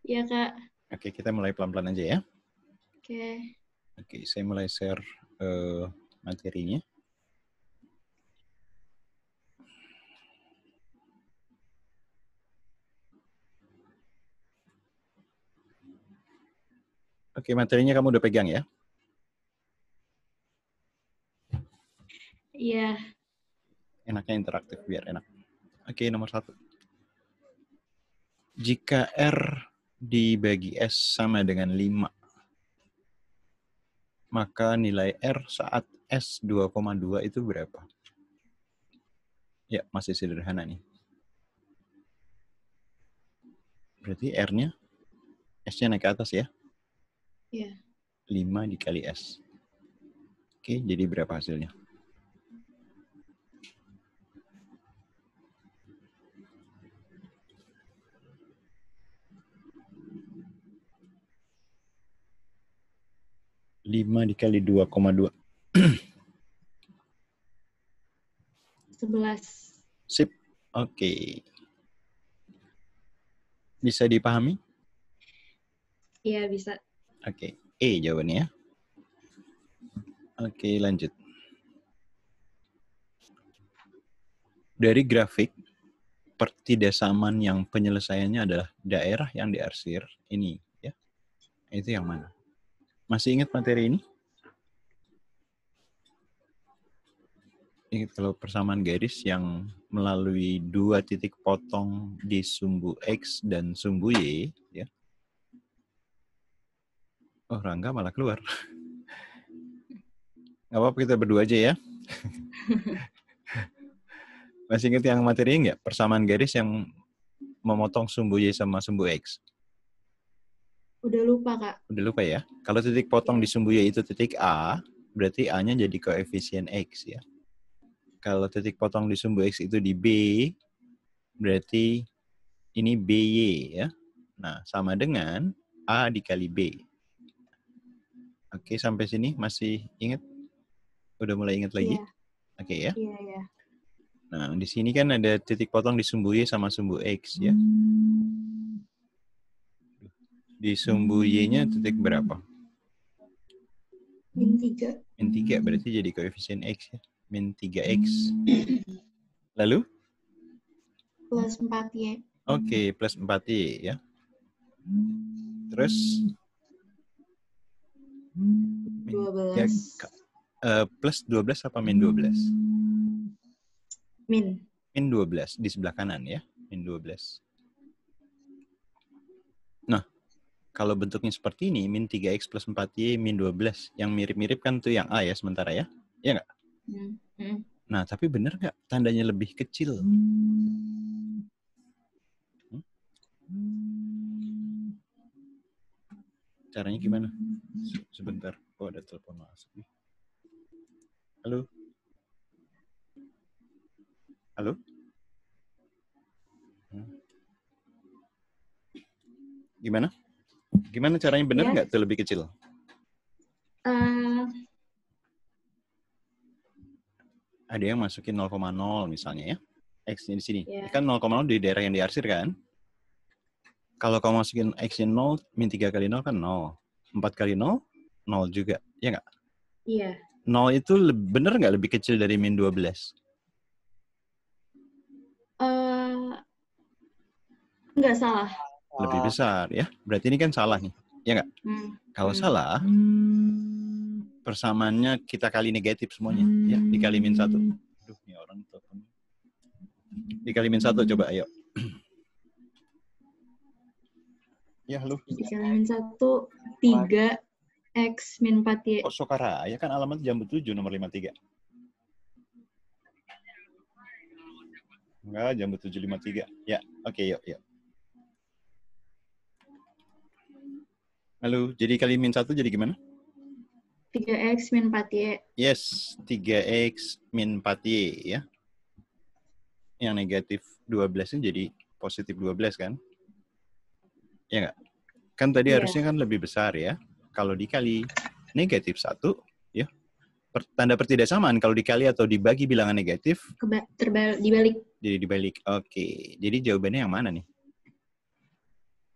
Iya, Kak. Oke, kita mulai pelan-pelan aja ya. Oke. Oke, saya mulai share materinya. Oke, materinya kamu udah pegang ya? Iya. Enaknya interaktif biar enak. Oke, nomor 1. Jika R dibagi S sama dengan 5, maka nilai R saat S 2,2 itu berapa? Ya, masih sederhana nih. Berarti R-nya, S-nya naik ke atas ya? Iya. 5 dikali S. Oke, jadi berapa hasilnya? Lima dikali 2,2. 11. Sip. Oke. Bisa dipahami? Iya, bisa. Oke. E jawabannya ya. Oke, lanjut. Dari grafik, pertidasaman yang penyelesaiannya adalah daerah yang diarsir. Ini ya. Itu yang mana? Masih ingat materi ini? Ingat kalau persamaan garis yang melalui 2 titik potong di sumbu X dan sumbu Y, ya. Oh, Rangga malah keluar. Nggak apa-apa, kita berdua aja ya. Masih ingat yang materi nggak? Persamaan garis yang memotong sumbu Y sama sumbu X. Udah lupa, Kak. Udah lupa ya? Kalau titik potong di sumbu Y itu titik A, berarti A-nya jadi koefisien X ya. Kalau titik potong di sumbu X itu di B, berarti ini BY ya. Nah, sama dengan A dikali B. Oke, sampai sini masih ingat? Udah mulai ingat lagi? Iya. Oke ya. Iya, iya. Nah, di sini kan ada titik potong di sumbu Y sama sumbu X ya. Di sumbu Y-nya titik berapa? Min 3. Min 3, berarti jadi koefisien X ya. Min 3X. Lalu? Plus 4Y. Oke, plus 4Y ya. Terus? 12. Plus 12 apa min 12? Min. Min 12 di sebelah kanan ya. Min 12. Nah, kalau bentuknya seperti ini, min 3X plus 4Y min 12. Yang mirip-mirip kan tuh yang A ya sementara ya. Iya nggak? Nah, tapi benar nggak tandanya lebih kecil? Caranya gimana? Sebentar. Oh, ada telepon masuk. Halo? Halo? Gimana? Gimana caranya benar nggak tuh lebih kecil? Ada yang masukin 0,0 misalnya ya. X-nya di sini. Yeah. Kan 0,0 di daerah yang diarsir kan? Kalau kamu masukin X-nya 0, min 3 kali 0 kan 0. 4 kali 0, 0 juga. Iya nggak? Iya. 0 itu benar nggak lebih kecil dari min 12? Nggak salah. Lebih besar ya. Berarti ini kan salah nih. Iya nggak? Kalau salah, persamaannya kita kali negatif semuanya. Ya, dikali min 1. Aduh, ini orang telepon. Dikali min 1 coba, ayo. Ya, halo. Dikali min 1, 3X min 4Y. Oh, Sokara. Ya kan alamat Jambu 7 nomor 53. Enggak, Jambu 753. Ya, oke, yuk. Halo, jadi kali min 1 jadi gimana? 3X min 4Y. Yes, 3X min 4Y ya. Yang negatif 12 ini jadi positif 12 kan? Ya nggak? Kan tadi harusnya kan lebih besar ya. Kalau dikali negatif 1, ya. Tanda pertidaksamaan kalau dikali atau dibagi bilangan negatif. Dibalik. Jadi dibalik. Oke. Jadi jawabannya yang mana nih?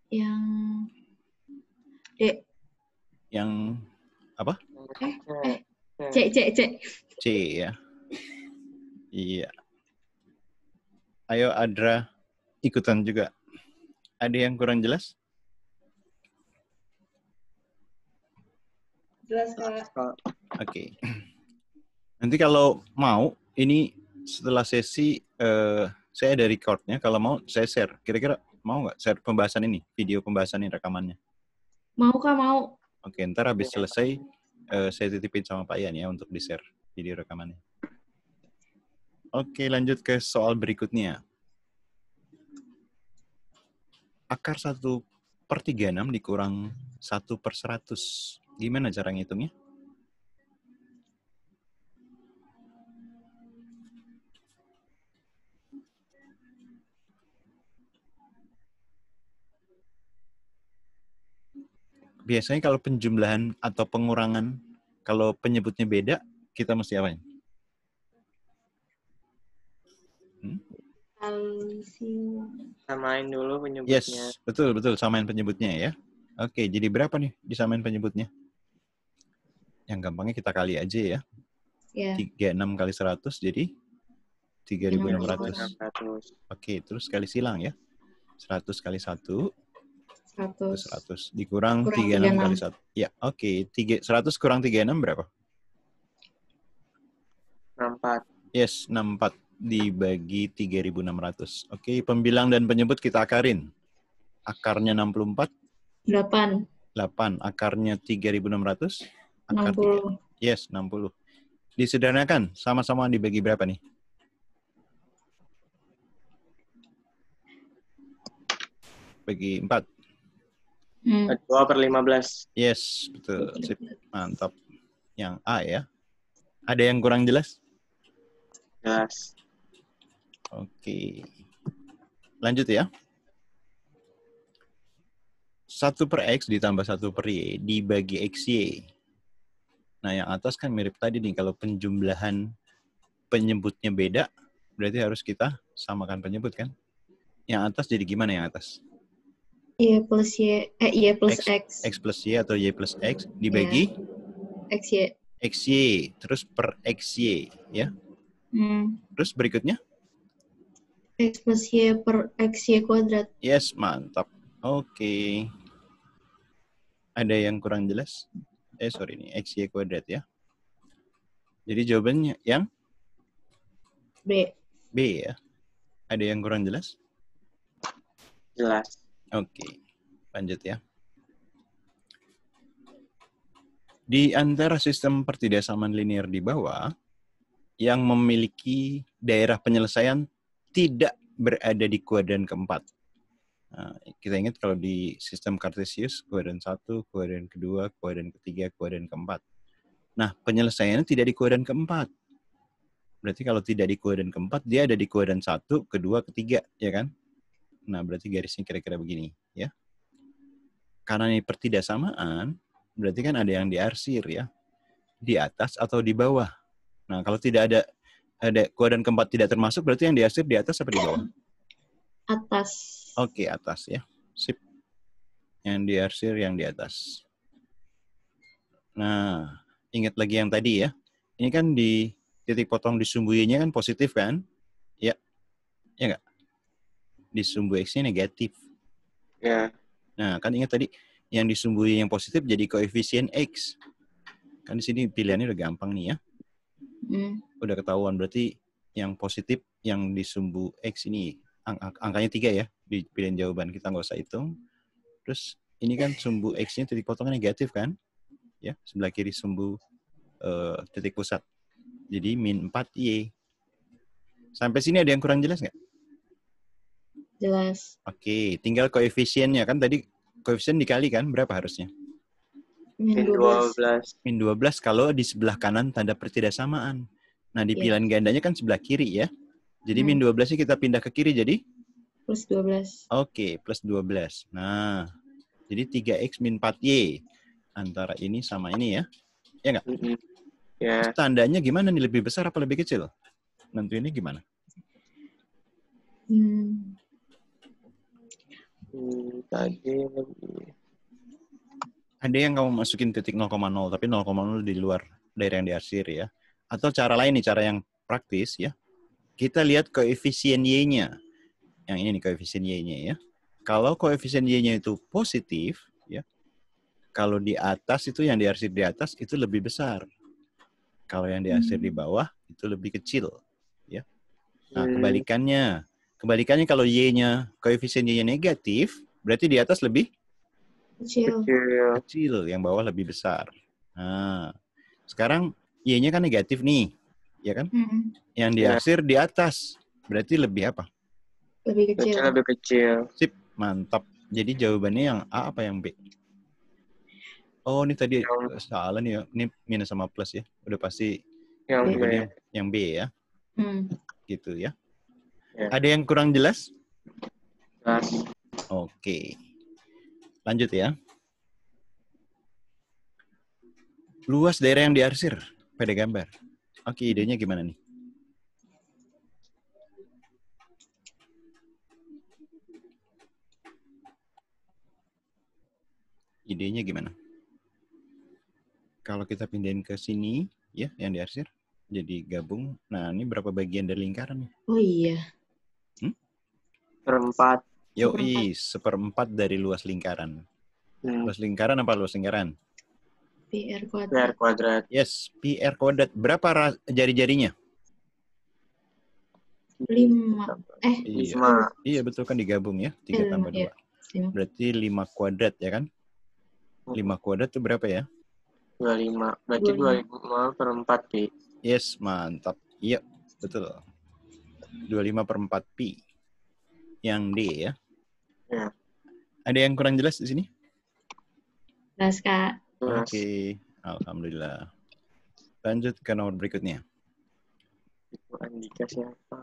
Yang D. Yang apa? C. C ya. Iya. Ayo Adra ikutan juga. Ada yang kurang jelas? Jelas, Kak. Oke. Nanti kalau mau, ini setelah sesi, saya ada recordnya. Kalau mau, saya share. Kira-kira mau nggak share pembahasan ini? Video pembahasan ini, rekamannya? Mau, Kak, mau. Oke, ntar habis selesai, saya titipin sama Pak Ian ya untuk di-share video rekamannya. Oke, lanjut ke soal berikutnya. Akar 1/36 dikurang 1/100. Gimana cara ngitungnya? Biasanya kalau penjumlahan atau pengurangan, kalau penyebutnya beda, kita mesti apain? Samain dulu penyebutnya. Yes, betul, samain penyebutnya ya. Oke, jadi berapa nih disamain penyebutnya? Yang gampangnya kita kali aja ya. Ya. 36 kali 100 jadi 3.600. 600. Oke, terus kali silang ya. 100 kali 1, 100. dikurang Kurang 36 kali 1. Ya, oke. 100 kurang 36 berapa? 64. Yes, 64 dibagi 3.600. Oke, pembilang dan penyebut kita akarin. Akarnya 64. 8. 8. Akarnya 3.600. Akar 60. 3. Yes, 60. Disederhanakan, sama-sama dibagi berapa nih? Bagi 4. 2/15. Yes, betul. Sip. Mantap. Yang A ya. Ada yang kurang jelas? Jelas. Oke. Lanjut ya. 1/X ditambah 1/Y dibagi XY. Nah, yang atas kan mirip tadi nih. Kalau penjumlahan penyebutnya beda, berarti harus kita samakan penyebut kan? Yang atas jadi gimana yang atas? Y plus Y. Y plus X. X plus Y atau Y plus X dibagi? XY. XY. Terus per XY. Ya. Terus berikutnya? X plus Y per XY kuadrat. Yes, mantap. Oke. Ada yang kurang jelas? Sorry nih, XY kuadrat ya. Jadi jawabannya yang? B. B ya. Ada yang kurang jelas? Jelas. Oke. Lanjut ya. Di antara sistem pertidaksamaan linear di bawah, yang memiliki daerah penyelesaian tidak berada di kuadran keempat. Nah, kita ingat kalau di sistem Cartesius, kuadran 1, kuadran kedua, kuadran ketiga, kuadran keempat. Nah, penyelesaiannya tidak di kuadran keempat. Berarti kalau tidak di kuadran keempat, dia ada di kuadran 1, kedua, ketiga, ya kan? Nah, berarti garisnya kira-kira begini, ya. Karena ini pertidaksamaan, berarti kan ada yang diarsir, ya. Di atas atau di bawah. Nah, kalau tidak ada kuadran keempat tidak termasuk, berarti yang diarsir di atas apa di bawah? Atas. Oke, atas ya. Sip. Yang diarsir yang di atas. Nah, ingat lagi yang tadi ya. Ini kan di titik potong di sumbu Y-nya kan positif kan? Ya. Ya nggak? Di sumbu X-nya negatif. Ya. Nah, kan ingat tadi yang di sumbu Y yang positif jadi koefisien X. Kan di sini pilihannya udah gampang nih ya. Udah ketahuan berarti yang positif yang di sumbu X ini angkanya 3 ya di pilihan jawaban, kita nggak usah hitung. Terus ini kan sumbu X-nya titik potongnya negatif kan? Ya, sebelah kiri sumbu titik pusat. Jadi min 4Y. Sampai sini ada yang kurang jelas nggak? Jelas. Oke, tinggal koefisiennya kan tadi koefisien dikali kan berapa harusnya? Min 12. Min 12 kalau di sebelah kanan tanda pertidaksamaan. Nah, di pilihan gandanya kan sebelah kiri ya. Jadi min 12-nya kita pindah ke kiri jadi? Plus 12. Oke, plus 12. Nah, jadi 3X min 4Y. Antara ini sama ini ya. Ya nggak? Ya. Tandanya gimana nih? Lebih besar apa lebih kecil? Nentuinnya gimana? Tadi lebih. Ada yang kamu masukin titik 0,0, tapi 0,0 di luar dari yang diarsir ya. Atau cara lain nih, cara yang praktis ya. Kita lihat koefisien Y-nya. Yang ini nih koefisien Y-nya ya. Kalau koefisien Y-nya itu positif, ya. Kalau di atas itu yang diarsir di atas itu lebih besar. Kalau yang diarsir di bawah itu lebih kecil, ya. Nah, kebalikannya kalau Y-nya, koefisien Y-nya negatif, berarti di atas lebih Kecil. kecil, yang bawah lebih besar. Nah, sekarang Y-nya kan negatif nih, ya kan? Yang diarsir di atas, berarti lebih apa? Lebih kecil. Lebih kecil. Sip, mantap. Jadi jawabannya yang A apa yang B? Oh, ini tadi salah nih ya. Ini minus sama plus ya. Udah pasti Yang B. jawabannya yang B ya. Gitu ya. Ya. Ada yang kurang jelas? Jelas. Oke. Lanjut ya. Luas daerah yang diarsir pada gambar. Oke, idenya gimana nih? Idenya gimana? Kalau kita pindahin ke sini, ya, yang diarsir, jadi gabung. Nah, ini berapa bagian dari lingkaran nih? Oh iya. Seperempat. Yoi, seperempat dari luas lingkaran. Luas lingkaran apa luas lingkaran? PR kuadrat. PR kuadrat. Yes, PR kuadrat. Berapa jari-jarinya? 5. Iya, betul kan digabung ya. 3 tambah 2. Iya. Berarti 5 kuadrat ya kan? 5 kuadrat itu berapa ya? 25. Berarti 25 per 4 pi. Yes, mantap. Iya, betul. 25 per 4 pi. Yang D ya. Ya. Ada yang kurang jelas di sini? Jelas, Kak. Oke. Alhamdulillah. Lanjut ke nomor berikutnya. Itu Andika siapa?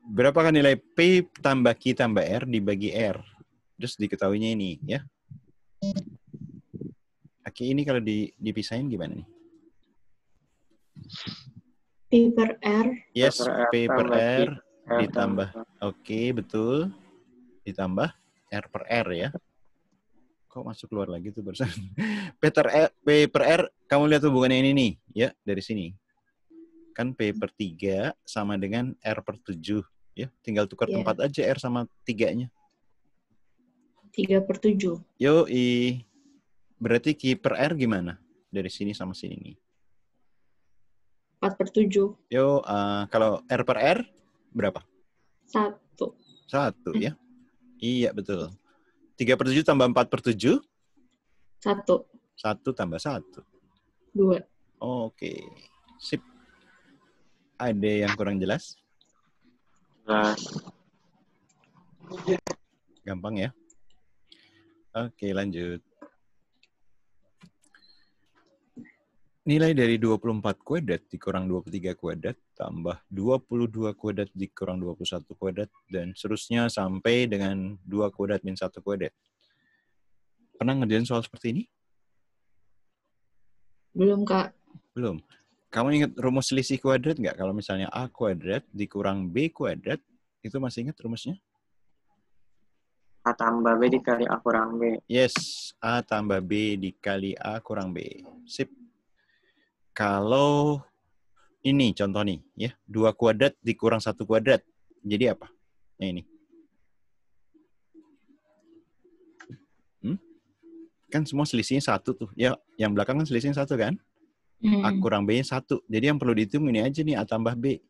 Berapakah nilai P tambah Q tambah R dibagi R? Terus diketahuinya ini ya. Oke, ini kalau dipisahin gimana nih? P per R. Yes, P per R ditambah. Oke, betul. Ditambah R per R ya. Kok masuk keluar lagi tuh barusan? P per R, kamu lihat hubungannya ini nih, ya, dari sini. Kan P per 3 sama dengan R per 7, ya. Tinggal tukar tempat aja R sama 3-nya. 3 per 7. Yoi. Berarti Q per R gimana? Dari sini sama sini nih. 4 per 7. Kalau R per R, berapa? 1. 1, ya. Iya, betul. 3 per 7 tambah 4 per 7? 1. 1 tambah 1. 2. Oke. Sip. Ada yang kurang jelas? Jelas. Gampang ya? Oke, lanjut. Nilai dari 24 kuadrat dikurang 23 kuadrat tambah 22 kuadrat dikurang 21 kuadrat dan seterusnya sampai dengan 2 kuadrat min 1 kuadrat. Pernah ngerjain soal seperti ini? Belum, Kak. Belum. Kamu ingat rumus selisih kuadrat nggak? Kalau misalnya A kuadrat dikurang B kuadrat, itu masih ingat rumusnya? A tambah B dikali A kurang B. Yes, A tambah B dikali A kurang B. Sip. Kalau ini contoh nih, ya, 2 kuadrat dikurang 1 kuadrat. Jadi apa? Nah, ini. Kan semua selisihnya 1 tuh. Ya, yang belakang kan selisihnya 1 kan? A kurang B-nya 1. Jadi yang perlu dihitung ini aja nih, A tambah B.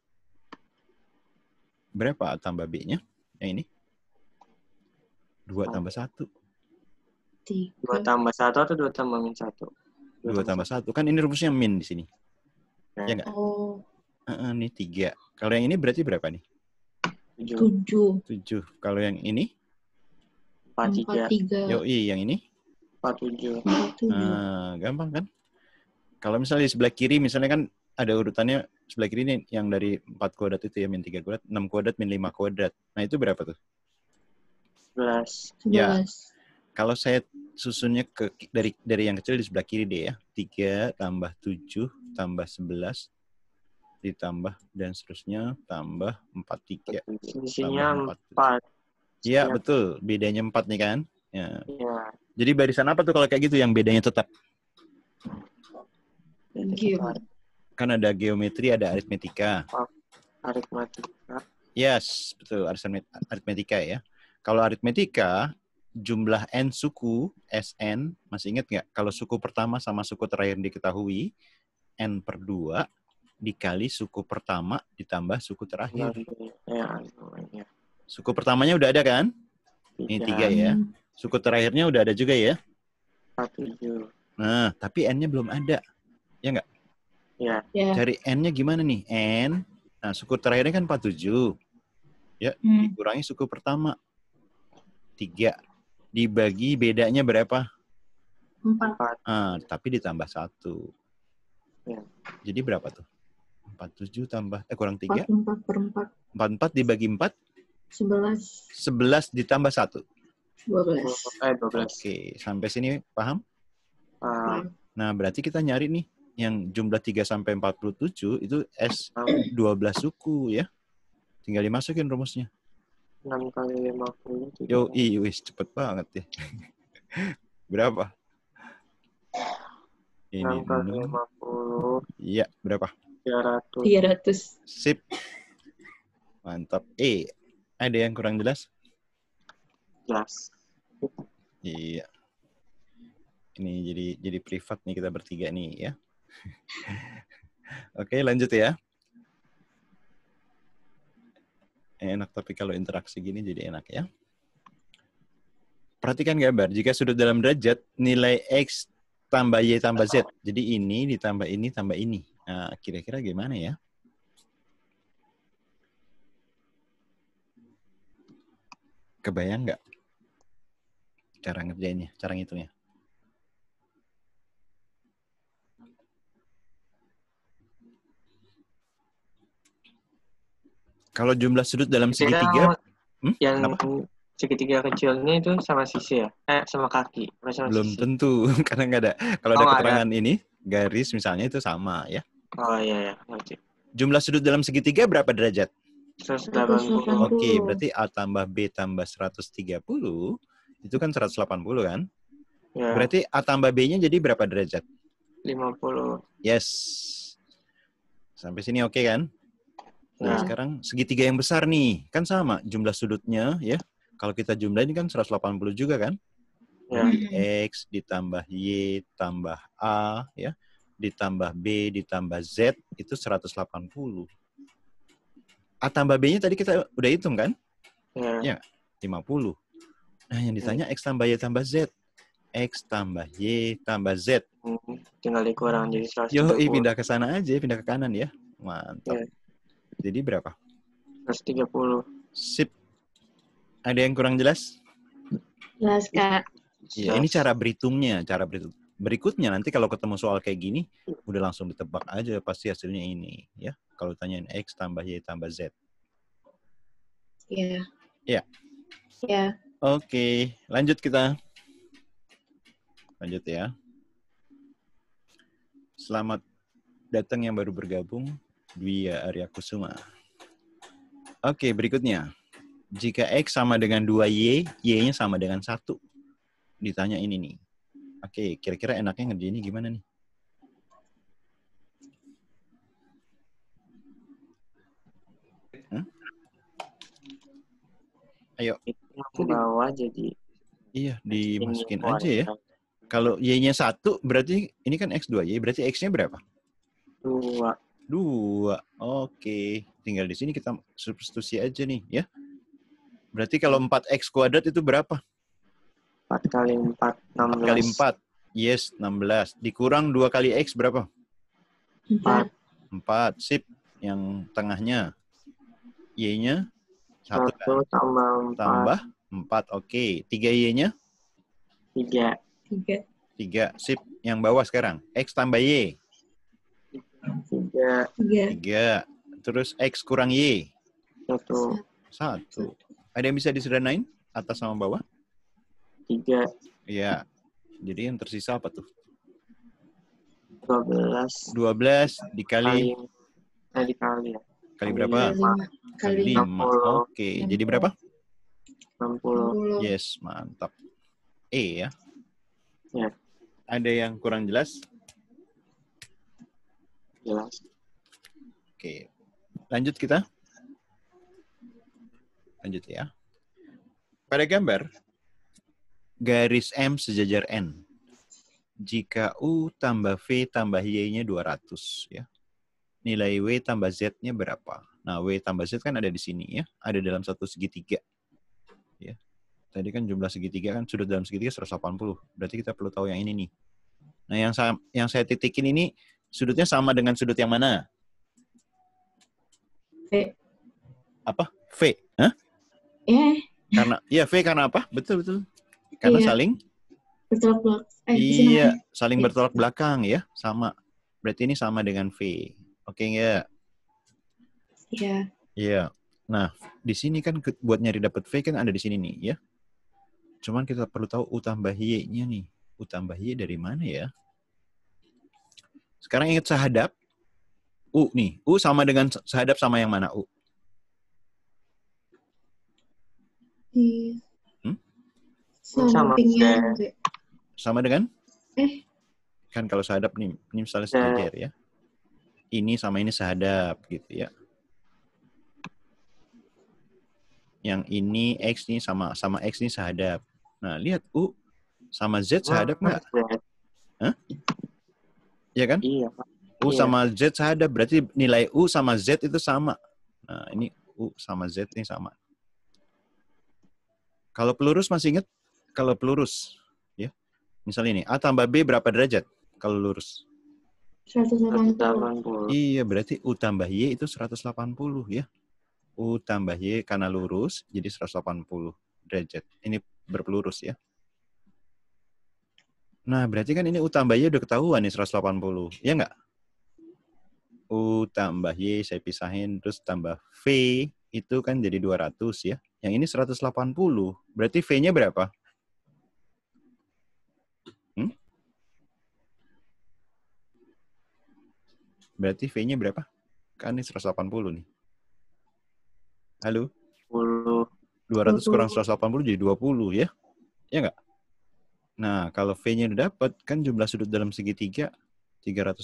Berapa A tambah B-nya? Yang ini? 2 tambah 1. 2 tambah 1 atau 2 tambah min 1? 2 tambah 1. Kan ini rumusnya min di sini. Ya nggak? Oh. Ini 3. Kalau yang ini berarti berapa nih? 7. 7. Kalau yang ini? 43. Yoi, yang ini? 47. Gampang kan? Kalau misalnya di sebelah kiri, misalnya kan ada urutannya sebelah kiri ini yang dari 4 kuadrat itu ya, min 3 kuadrat, 6 kuadrat, min 5 kuadrat. Nah, itu berapa tuh? 11. Ya, kalau saya susunnya dari yang kecil di sebelah kiri deh ya. 3 tambah 7 tambah 11 ditambah dan seterusnya tambah 43. Isinya 4. Iya, Iya. betul. Bedanya 4 nih kan? Ya. Iya. Jadi barisan apa tuh kalau kayak gitu yang bedanya tetap? Geometri. Kan ada geometri, ada aritmetika. Aritmatika. Yes, betul. Aritmetika ya. Kalau aritmetika, jumlah N suku, SN, masih ingat nggak? Kalau suku pertama sama suku terakhir diketahui, N/2 dikali suku pertama ditambah suku terakhir. Ya. Suku pertamanya udah ada kan? Ini 3 ya. Suku terakhirnya udah ada juga ya. 47. Nah, tapi N-nya belum ada. Ya nggak? Ya. Ya. Cari N-nya gimana nih? N. Nah, suku terakhirnya kan 47. Ya, dikurangi suku pertama. 3. Dibagi bedanya berapa? 4. Tapi ditambah 1. Ya. Jadi berapa tuh? 47 tambah, kurang 3. 4/4. 44 dibagi 4. 11. 11 ditambah 1. 12. 12. Oke, sampai sini paham? Paham. Nah, berarti kita nyari nih yang jumlah 3 sampai 47 itu S12 suku ya. Tinggal dimasukin rumusnya. 6 kali 50. Yo, wis cepet banget ya. Berapa? 6 kali 50. Iya, berapa? 300. 300. Sip. Mantap. Ada yang kurang jelas? Jelas. Iya. Ini jadi privat nih kita bertiga nih ya. Oke, lanjut ya. Enak tapi kalau interaksi gini jadi enak ya. Perhatikan gambar. Jika sudut dalam derajat nilai X tambah Y tambah Z. Jadi ini ditambah ini tambah ini. Nah, kira-kira gimana ya? Kebayang nggak cara ngerjainnya, cara ngitungnya? Kalau jumlah sudut dalam segitiga, yang kenapa? segitiga kecilnya itu sama sisi ya? Sama kaki? Sama Belum sisi? tentu, karena nggak ada. Kalau ada keterangan ini, garis misalnya itu sama ya. Oh iya, ngerti. Jumlah sudut dalam segitiga berapa derajat? 180. Oke, berarti A tambah B tambah 130, itu kan 180 kan? Ya. Berarti A tambah B-nya jadi berapa derajat? 50. Yes. Sampai sini oke kan? Nah, sekarang segitiga yang besar nih. Kan sama jumlah sudutnya ya. Kalau kita jumlahin kan 180 juga kan? Jadi X ditambah Y tambah A ya. Ditambah B ditambah Z itu 180. A tambah B-nya tadi kita udah hitung kan? Ya, 50. Nah, yang ditanya X tambah Y tambah Z. X tambah Y tambah Z. Tinggal dikurang jadi 130. Yoi, pindah ke sana aja, pindah ke kanan ya. Mantap. Jadi berapa? 130. Sip. Ada yang kurang jelas? Jelas, Kak. Iya, ini cara berhitungnya. Cara berhitung. Berikutnya nanti kalau ketemu soal kayak gini, udah langsung ditebak aja pasti hasilnya ini. Ya, kalau tanyain X tambah Y tambah Z. Iya. Iya. Iya. Oke, lanjut kita. Lanjut ya. Selamat datang yang baru bergabung, Dwi Arya Kusuma. Oke, berikutnya. Jika X sama dengan 2Y, Y-nya sama dengan 1. Ditanya ini nih. Oke, kira-kira enaknya ngerjainnya gimana nih? Ayo. Bawah jadi. Iya, dimasukin aja ya. Kalau Y-nya 1, berarti ini kan X2Y, berarti X-nya berapa? 2. Oke. Tinggal di sini kita substitusi aja nih, ya. Berarti kalau 4X kuadrat itu berapa? 4 kali 4, 16. 4 kali 4, yes, 16. Dikurang 2 kali X berapa? 4. 4, sip. Yang tengahnya, Y-nya 1 kan? Tambah 4, oke. 3Y-nya? 3. 3, sip. Yang bawah sekarang, X tambah Y. 3. Terus X kurang Y. 1. Ada yang bisa disederhanain? Atas sama bawah? 3. Iya. Jadi yang tersisa apa tuh? 12. 12 dikali? Dikali ya. Kali berapa? 5. Kali 5. Oke. Jadi berapa? 60. 60. Yes, mantap. E ya. Ya, Ada yang kurang jelas? jelas. Oke. Lanjut kita. Lanjut ya. Pada gambar, garis M sejajar N. Jika U tambah V tambah Y-nya 200 ya. Nilai W tambah Z-nya berapa? Nah, W tambah Z kan ada di sini ya. Ada dalam satu segitiga. Ya. Tadi kan jumlah segitiga kan sudut dalam segitiga 180. Berarti kita perlu tahu yang ini nih. Nah, yang saya titikin ini sudutnya sama dengan sudut yang mana? V. Apa? V. Hah? V karena apa? Betul, betul. Karena Iya. saling Bertolak belakang. iya, saling Iya. bertolak belakang ya, sama. Berarti ini sama dengan V. Oke nggak? Iya. Iya. Nah, di sini kan buat nyari dapat V kan ada di sini nih ya. Cuman kita perlu tahu U tambah Y-nya nih. U tambah Y dari mana ya? Sekarang ingat sahadap. U nih. U sama dengan sahadap sama yang mana U? Iya. Sama Sampingnya Z. Z. Sama dengan? Kan kalau sahadap nih, ini misalnya Z. sejajar ya. Ini sama ini sahadap gitu ya. Yang ini X nih sama X nih sahadap. Nah, lihat U sama Z sahadap nggak? Z. Hah? Iya kan? Iya, Pak. U Iya. sama Z sahadap, berarti nilai U sama Z itu sama. Nah, ini U sama Z ini sama. Kalau pelurus masih ingat? Kalau pelurus, ya. Misalnya ini, A tambah B berapa derajat kalau lurus? 180. 180. Iya, berarti U tambah Y itu 180 ya. U tambah Y karena lurus, jadi 180 derajat. Ini berpelurus ya. Nah, berarti kan ini U tambah Y udah ketahuan nih 180. Ya nggak? U tambah Y saya pisahin, terus tambah V itu kan jadi 200 ya. Yang ini 180. Berarti V-nya berapa? Berarti V-nya berapa? Kan ini 180 nih. Halo? 10. 200 kurang 180 jadi 20 ya? Ya nggak? Nah, kalau V-nya udah dapat, kan jumlah sudut dalam segitiga 380.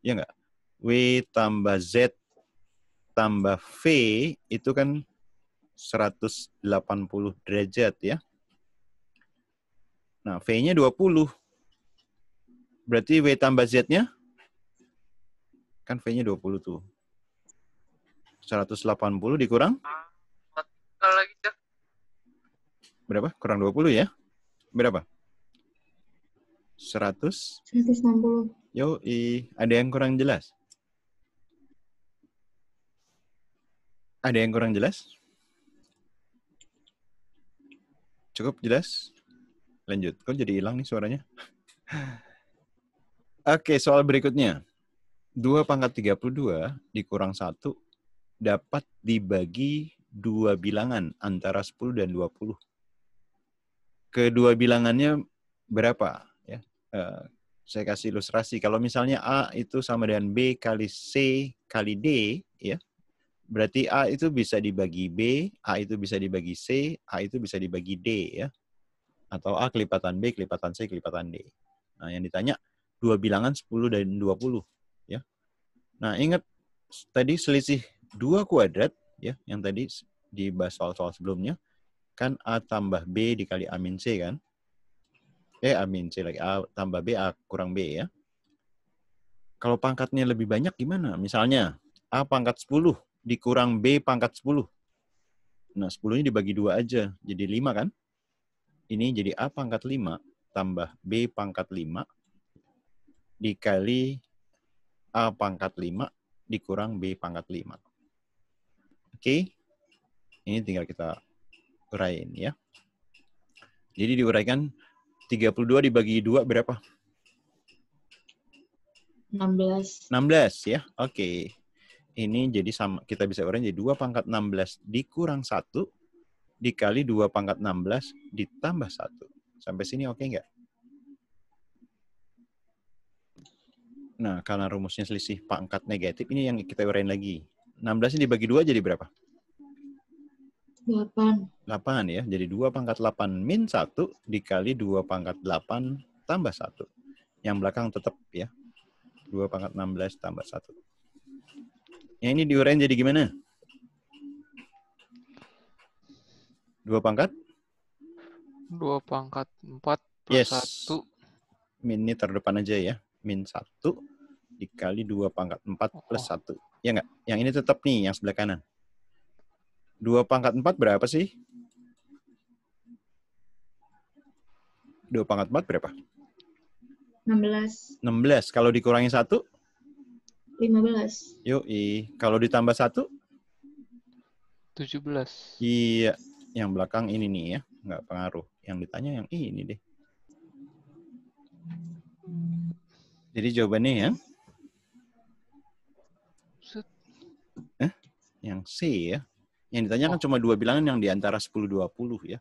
Ya nggak? W tambah Z tambah V itu kan 180 derajat ya. Nah, V-nya 20. Berarti W tambah Z-nya? Kan V-nya 20 tuh. 180 dikurang? Berapa? Kurang 20 ya? Berapa? 100? 160. Ada yang kurang jelas? Ada yang kurang jelas? Cukup jelas? Lanjut. Kok jadi hilang nih suaranya? Oke, soal berikutnya. 2 pangkat 32 dikurang 1 dapat dibagi 2 bilangan antara 10 dan 20. Kedua bilangannya berapa? Ya, saya kasih ilustrasi. Kalau misalnya A itu sama dengan B kali C kali D, ya, berarti A itu bisa dibagi B, A itu bisa dibagi C, A itu bisa dibagi D, ya. Atau A kelipatan B, kelipatan C, kelipatan D. Nah, yang ditanya dua bilangan 10 dan 20, ya. Nah, ingat tadi selisih 2 kuadrat, ya, yang tadi dibahas soal-soal sebelumnya, kan A tambah B dikali A min C, kan? A min C lagi, A tambah B, A kurang B, ya. Kalau pangkatnya lebih banyak gimana? Misalnya, A pangkat 10 dikurang B pangkat 10. Nah, 10-nya dibagi 2 aja, jadi 5, kan? Ini jadi A pangkat 5 tambah B pangkat 5 dikali A pangkat 5 dikurang B pangkat 5. Oke? Ini tinggal kita uraiin, ya. Jadi diuraikan 32 dibagi 2 berapa? 16. 16 ya. Oke. Ini jadi sama, kita bisa uraiin jadi 2 pangkat 16 dikurang 1 dikali 2 pangkat 16 ditambah 1. Sampai sini oke nggak? Nah, karena rumusnya selisih pangkat negatif, ini yang kita uraiin lagi. 16 ini dibagi 2 jadi berapa? 8. 8 ya. Jadi 2 pangkat 8 min 1 dikali 2 pangkat 8 tambah 1. Yang belakang tetap ya. 2 pangkat 16 tambah 1. Yang ini diuraiin jadi gimana? 2 pangkat? 2 pangkat 4 plus Yes. 1. Min ini terdepan aja ya. Min 1 dikali 2 pangkat 4 plus 1. Ya nggak? Yang ini tetap nih, yang sebelah kanan. 2 pangkat 4 berapa sih? 2 pangkat 4 berapa? 16. 16. Kalau dikurangi 1? 15. Yoi. Kalau ditambah 1? 17. Iya. Yang belakang ini nih ya. Nggak pengaruh. Yang ditanya yang ini deh. Jadi jawabannya ya? Yang C ya. Yang ditanya kan cuma 2 bilangan yang di antara 10-20 ya.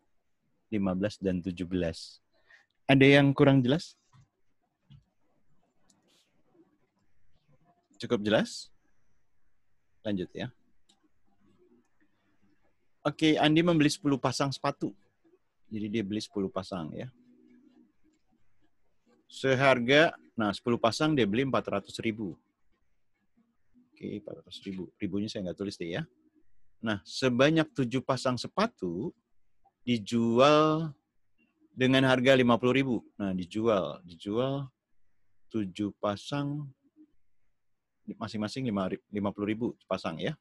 15 dan 17. Ada yang kurang jelas? Cukup jelas? Lanjut ya. Oke, Andi membeli 10 pasang sepatu. Jadi dia beli 10 pasang ya. Seharga, 10 pasang dia beli 400.000. Oke, 400.000. Ribunya saya nggak tulis deh ya. Nah, sebanyak 7 pasang sepatu dijual dengan harga 50.000. Nah, dijual 7 pasang masing-masing 50.000 pasang ya.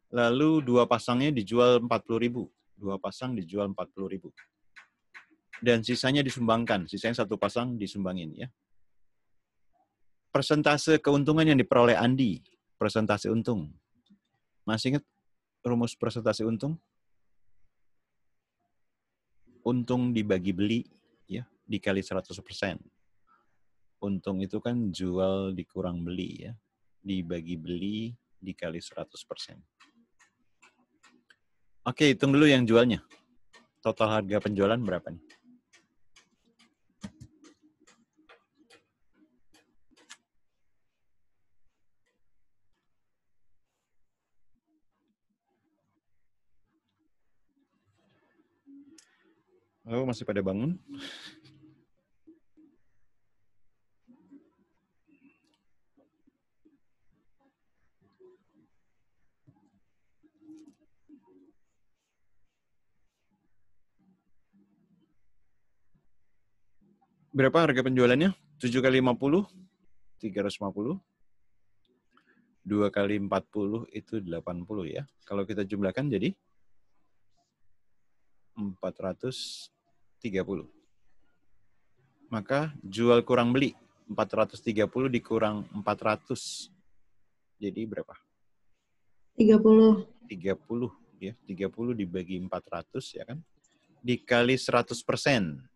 Lalu 2 pasangnya dijual 40.000. 2 pasang dijual 40.000. Dan sisanya disumbangkan. Sisanya 1 pasang disumbangin ya. Persentase keuntungan yang diperoleh Andi. Persentase untung. Masih ingat rumus persentase untung? Untung dibagi beli ya, dikali 100%. Untung itu kan jual dikurang beli ya. Dibagi beli dikali 100%. Oke, hitung dulu yang jualnya. Total harga penjualan berapa nih? Halo, masih pada bangun? Berapa harga penjualannya? 7 kali 50, 350. 2 kali 40 itu 80 ya. Kalau kita jumlahkan jadi 430. Maka jual kurang beli. 430 dikurang 400. Jadi berapa? 30. 30 ya. 30 dibagi 400 ya kan. Dikali 100%.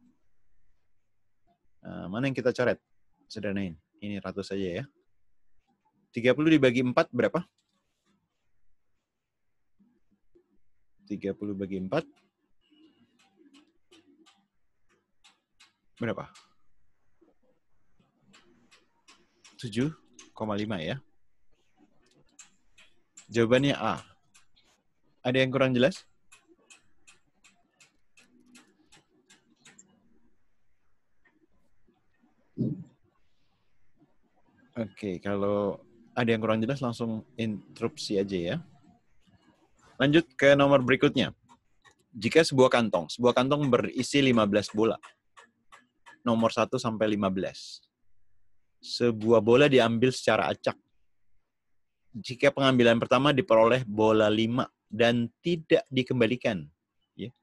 Nah, mana yang kita coret? Sederhanain. Ini 100 saja ya. 30 dibagi 4 berapa? 30 bagi 4 berapa? 7,5 ya. Jawabannya A. Ada yang kurang jelas? Oke, kalau ada yang kurang jelas langsung interupsi aja ya. Lanjut ke nomor berikutnya. Jika sebuah kantong berisi 15 bola. Nomor 1 sampai 15. Sebuah bola diambil secara acak. Jika pengambilan pertama diperoleh bola 5 dan tidak dikembalikan. Ya.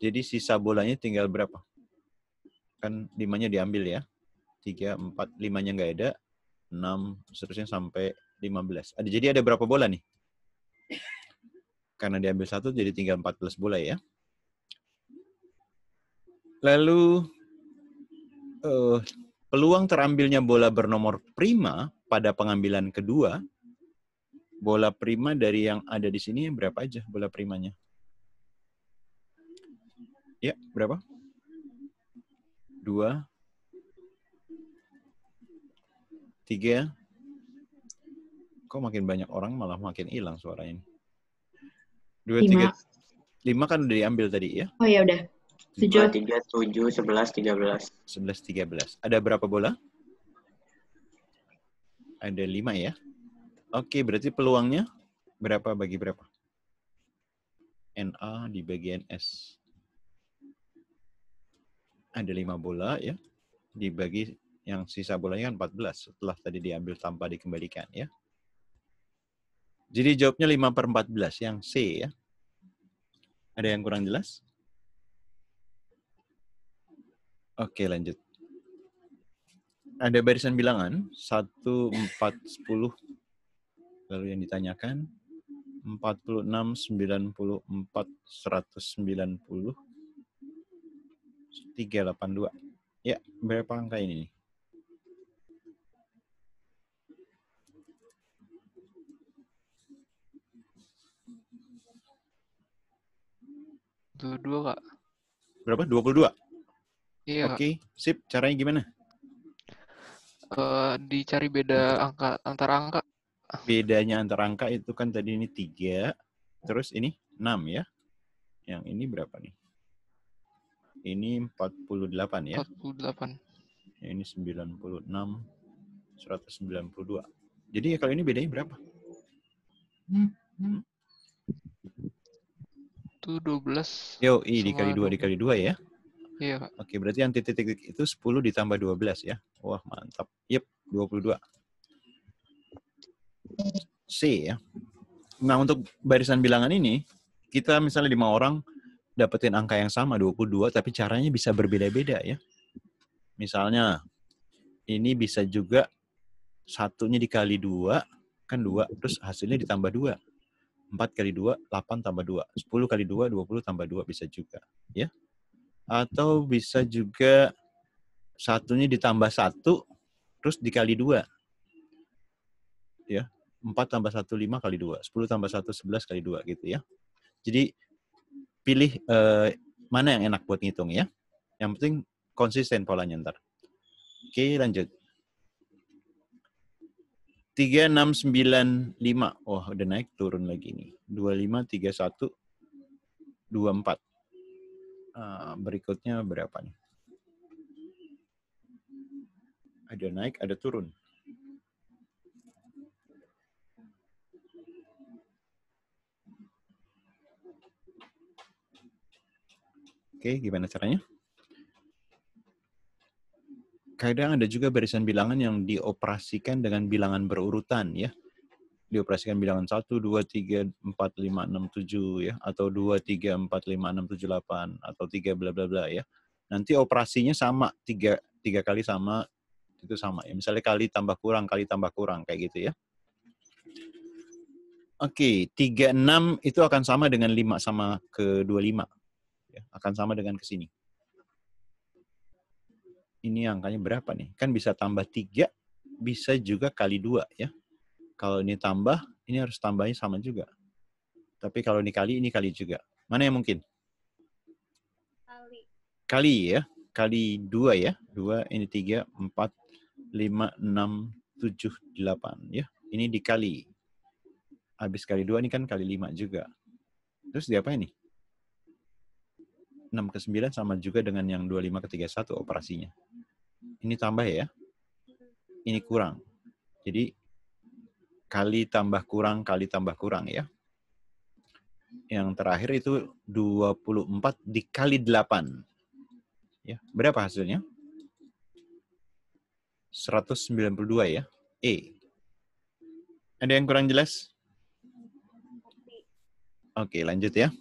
Jadi sisa bolanya tinggal berapa? Kan 5-nya diambil ya. 3, 4, 5-nya nggak ada. 6, seterusnya sampai 15. Jadi ada berapa bola nih? Karena diambil 1, jadi tinggal 14 bola ya. Lalu, peluang terambilnya bola bernomor prima pada pengambilan kedua, bola prima dari yang ada di sini berapa aja bola primanya? Ya, berapa? 2, 3. Kok makin banyak orang malah makin hilang suaranya. 2, 3. 5 kan udah diambil tadi ya. Oh ya udah. 7. 3, 7, 11, 13. 11, 13. Ada berapa bola? Ada 5 ya. Oke, berarti peluangnya berapa bagi berapa? NA dibagi NS. Ada 5 bola ya. Dibagi yang sisa bolanya kan 14 setelah tadi diambil tanpa dikembalikan ya. Jadi jawabnya 5/14 yang C ya. Ada yang kurang jelas? Oke, lanjut. Ada barisan bilangan 1, 4, 10. Lalu yang ditanyakan 46, 94, 190, 382. Ya, berapa angka ini nih? Dua, Kak. Berapa? 22? Iya, Kak. Oke, sip. Caranya gimana? Dicari beda angka antara angka. Bedanya antara angka itu kan tadi ini 3, terus ini 6 ya. Yang ini berapa nih? Ini 48 ya. 48. Ini 96, 192. Jadi kalau ini bedanya berapa? Itu 12. Yo, dikali sama 2 dikali 2 ya. Iya, Kak. Oke, berarti yang titik-titik itu 10 ditambah 12 ya. Wah, mantap. Yep, 22. C ya. Nah, untuk barisan bilangan ini, kita misalnya 5 orang dapetin angka yang sama, 22, tapi caranya bisa berbeda-beda ya. Misalnya, ini bisa juga satunya dikali 2, kan 2, terus hasilnya ditambah 2. 4 kali 2, 8 tambah 2. 10 kali 2, 20 tambah 2 bisa juga. Ya. Atau bisa juga satunya ditambah 1, terus dikali 2. Ya. 4 tambah 1, 5 kali 2. 10 tambah 1, 11 kali 2 gitu ya. Jadi pilih mana yang enak buat ngitung ya. Yang penting konsisten polanya ntar. Oke, lanjut. 3695. Wah, udah naik turun lagi nih. 2531 24. Berikutnya berapa nih? Ada naik, ada turun. Oke, gimana caranya? Kadang ada juga barisan bilangan yang dioperasikan dengan bilangan berurutan ya. Dioperasikan bilangan 1, 2, 3, 4, 5, 6, 7 ya. Atau 2, 3, 4, 5, 6, 7, 8. Atau 3 bla bla bla ya. Nanti operasinya sama. 3 kali sama, itu sama ya. Misalnya kali tambah kurang kayak gitu ya. Oke, 36 itu akan sama dengan 5 sama ke 25. Ya, akan sama dengan ke sini. Ini angkanya berapa nih? Kan bisa tambah 3, bisa juga kali 2 ya. Kalau ini tambah, ini harus tambahnya sama juga. Tapi kalau ini kali juga. Mana yang mungkin? Kali ya. Kali 2 ya. 2, ini 3, 4, 5, 6, 7, 8 ya. Ini dikali. Habis kali 2 ini kan kali 5 juga. Terus diapain nih? 6 ke 9 sama juga dengan yang 25 ke 31 operasinya. Ini tambah ya. Ini kurang. Jadi kali tambah kurang ya. Yang terakhir itu 24 dikali 8. Ya, berapa hasilnya? 192 ya. E. Ada yang kurang jelas? Oke, lanjut ya.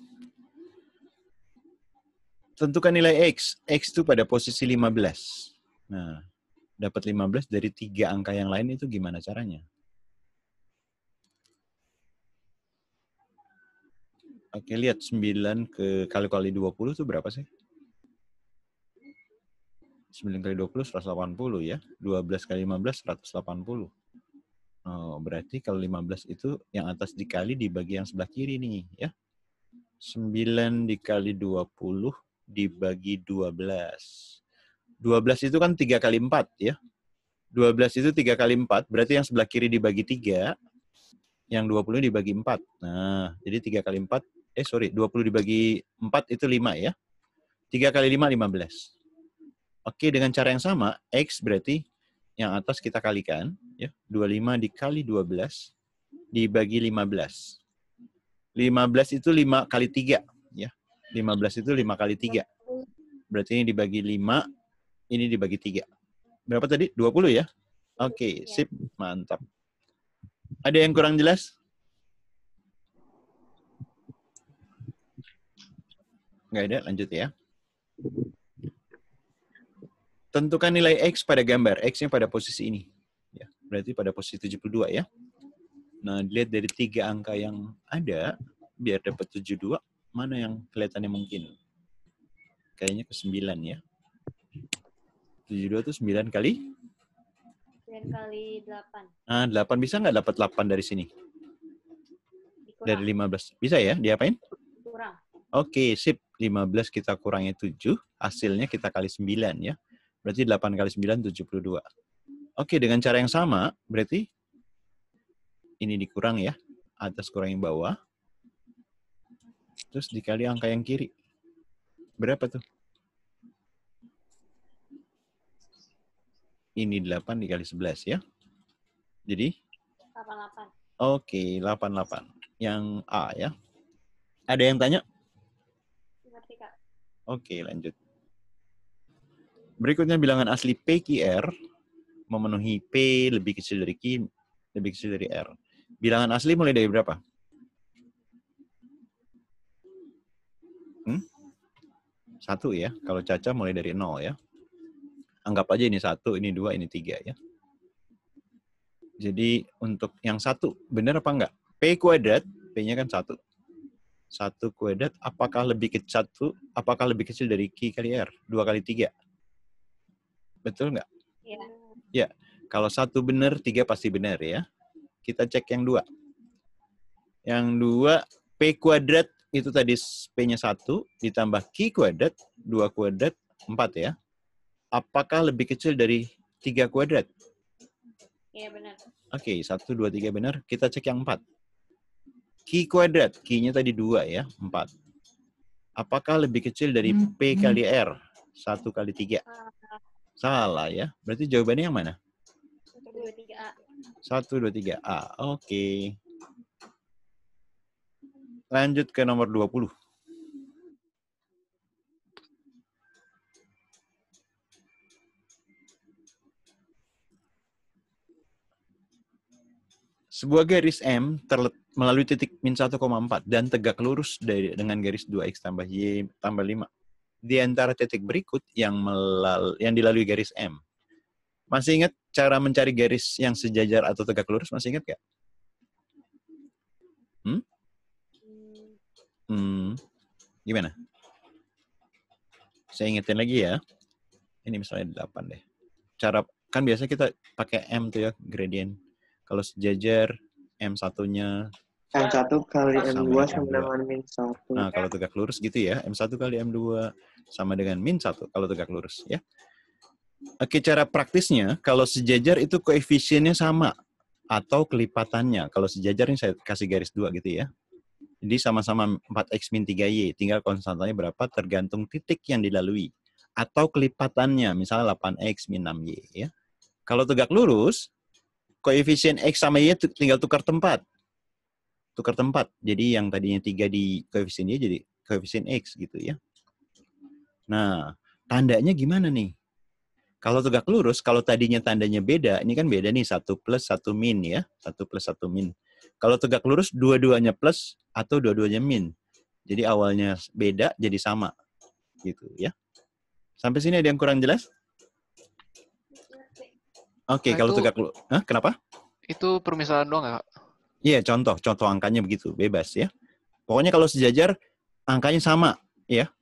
Tentukan nilai X. X itu pada posisi 15. Nah, dapat 15 dari 3 angka yang lain itu gimana caranya? Oke, lihat 9 kali 20 itu berapa sih? 9 kali 20, 180 ya. 12 kali 15, 180. Oh, berarti kalau 15 itu yang atas dikali dibagi yang sebelah kiri nih ya. 9 dikali 20 dibagi 12. 12 itu kan 3 kali 4 ya. 12 itu 3 kali 4, berarti yang sebelah kiri dibagi 3, yang 20 dibagi 4. Nah, jadi 3 kali 4 20 dibagi 4 itu 5 ya. 3 kali 5, 15. Oke, dengan cara yang sama, X berarti yang atas kita kalikan. Ya, 25 dikali 12 dibagi 15. 15 itu 5 kali 3. Ya. 15 itu 5 kali 3. Berarti ini dibagi 5, ini dibagi 3. Berapa tadi? 20 ya? Oke, sip. Mantap. Ada yang kurang jelas? Nggak ada, lanjut ya. Tentukan nilai X pada gambar. X-nya pada posisi ini. Ya, berarti pada posisi 72 ya. Nah, dilihat dari 3 angka yang ada, biar dapat 72, mana yang kelihatannya mungkin? Kayaknya ke 9 ya. 72 itu 9 kali? 9 kali 8. Ah, 8 bisa nggak dapat 8 dari sini? Dikurang. Dari 15. Bisa ya? Diapain? Kurang. Oke, sip. 15 kita kurangi 7, hasilnya kita kali 9 ya. Berarti 8 kali 9, 72. Oke, dengan cara yang sama, berarti ini dikurang ya. Atas kurangi bawah. Terus dikali angka yang kiri. Berapa tuh? Ini 8 dikali 11 ya. Jadi? 88. Oke, 88. Yang A ya. Ada yang tanya? Ngerti, Kak. Oke, lanjut. Berikutnya bilangan asli PQR memenuhi P lebih kecil dari Q lebih kecil dari R. Bilangan asli mulai dari berapa? 1 ya. Kalau Caca mulai dari 0 ya. Anggap aja ini 1, ini 2, ini 3 ya. Jadi untuk yang 1, benar apa enggak? P kuadrat, P-nya kan 1. 1 kuadrat, apakah lebih kecil dari Q kali R? 2 kali 3. Betul nggak? Iya. Ya, kalau 1 benar, 3 pasti benar ya. Kita cek yang 2. Yang 2, P kuadrat itu tadi P-nya 1, ditambah Q kuadrat, 2 kuadrat, 4 ya. Apakah lebih kecil dari 3 kuadrat? Iya, benar. Oke, 1, 2, 3 benar. Kita cek yang 4. Q kuadrat, Q-nya tadi 2 ya, 4. Apakah lebih kecil dari P kali R? 1 kali 3. Salah ya. Berarti jawabannya yang mana? 1, 2, 3A. 1, 2, 3A. Oke. Lanjut ke nomor 20. Sebuah garis M melalui titik min 1,4 dan tegak lurus dengan garis 2X tambah Y tambah 5. Di antara titik berikut yang dilalui garis M. Masih ingat cara mencari garis yang sejajar atau tegak lurus? Masih ingat nggak? Gimana? Saya ingetin lagi ya. Ini misalnya 8 deh. Cara, kan biasa kita pakai M tuh ya, gradient. Kalau sejajar, M1-nya M1 kali M2 sama M2. dengan min 1. Nah, kalau tegak lurus gitu ya, M1 kali M2 sama dengan min 1 kalau tegak lurus ya. Oke, cara praktisnya, kalau sejajar itu koefisiennya sama atau kelipatannya. Kalau sejajar ini saya kasih garis 2 gitu ya. Jadi sama-sama 4X min 3Y, tinggal konstantanya berapa tergantung titik yang dilalui. Atau kelipatannya, misalnya 8X min 6Y ya. Kalau tegak lurus, koefisien X sama Y tinggal tukar tempat. Tukar tempat. Jadi yang tadinya 3 di koefisien Y jadi koefisien X gitu ya. Nah, tandanya gimana nih? Kalau tegak lurus, kalau tadinya tandanya beda, ini kan beda nih, 1 plus 1 min ya. 1 plus 1 min. Kalau tegak lurus, dua-duanya plus atau dua-duanya min. Jadi awalnya beda, jadi sama. Gitu ya. Sampai sini ada yang kurang jelas? Oke, Nah, kalau itu- tegak lurus. Kenapa? Itu permisalan doang nggak, Kak? Iya, contoh angkanya begitu, bebas ya. Pokoknya kalau sejajar, angkanya sama ya.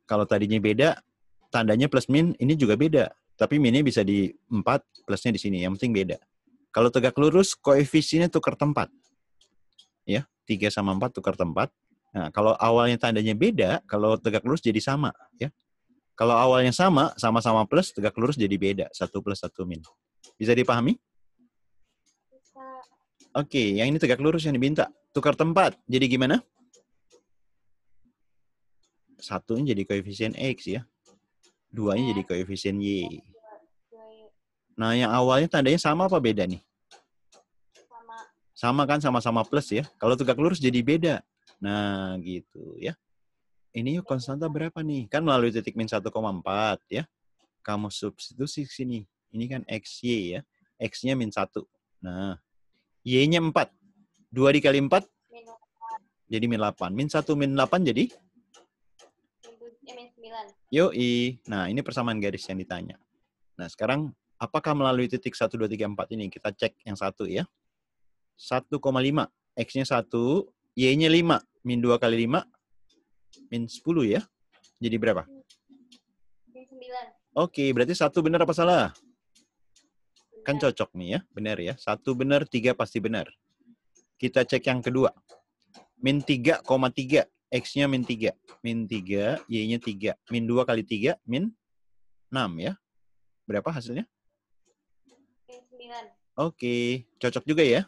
Kalau tadinya beda, tandanya plus min, ini juga beda. Tapi minnya bisa di 4, plusnya di sini. Yang penting beda. Kalau tegak lurus, koefisiennya tukar tempat. Ya, 3 sama 4 tukar tempat. Nah, kalau awalnya tandanya beda, kalau tegak lurus jadi sama. Ya. Kalau awalnya sama-sama plus, tegak lurus jadi beda. 1 plus 1 min. Bisa dipahami? Bisa. Oke, yang ini tegak lurus yang diminta. Tukar tempat. Jadi gimana? Satunya jadi koefisien X ya. Duanya jadi koefisien Y. Nah, yang awalnya tandanya sama apa beda nih? Sama. Sama kan, sama-sama plus ya. Kalau tegak lurus jadi beda. Nah, gitu ya. Ini yuk konstanta berapa nih? Kan melalui titik min 1,4 ya. Kamu substitusi ke sini. Ini kan XY ya. X-nya min 1. Nah, Y-nya 4. 2 dikali 4 Min jadi min 8. Min 1 min 8 jadi? min 9. Yoi. Nah, ini persamaan garis yang ditanya. Nah, sekarang apakah melalui titik 1, 2, 3, 4 ini? Kita cek yang satu ya. 1,5. X-nya 1. Y-nya 5. Min 2 kali 5. Min 10 ya. Jadi berapa? Min 9. Oke, berarti 1 benar apa salah? Kan Benar. cocok nih ya. Benar ya. 1 benar, 3 pasti benar. Kita cek yang kedua. Min 3,3. X-nya min 3. Min 3, Y-nya 3. Min 2 kali 3, min 6 ya. Berapa hasilnya? Min 9. Oke, cocok juga ya.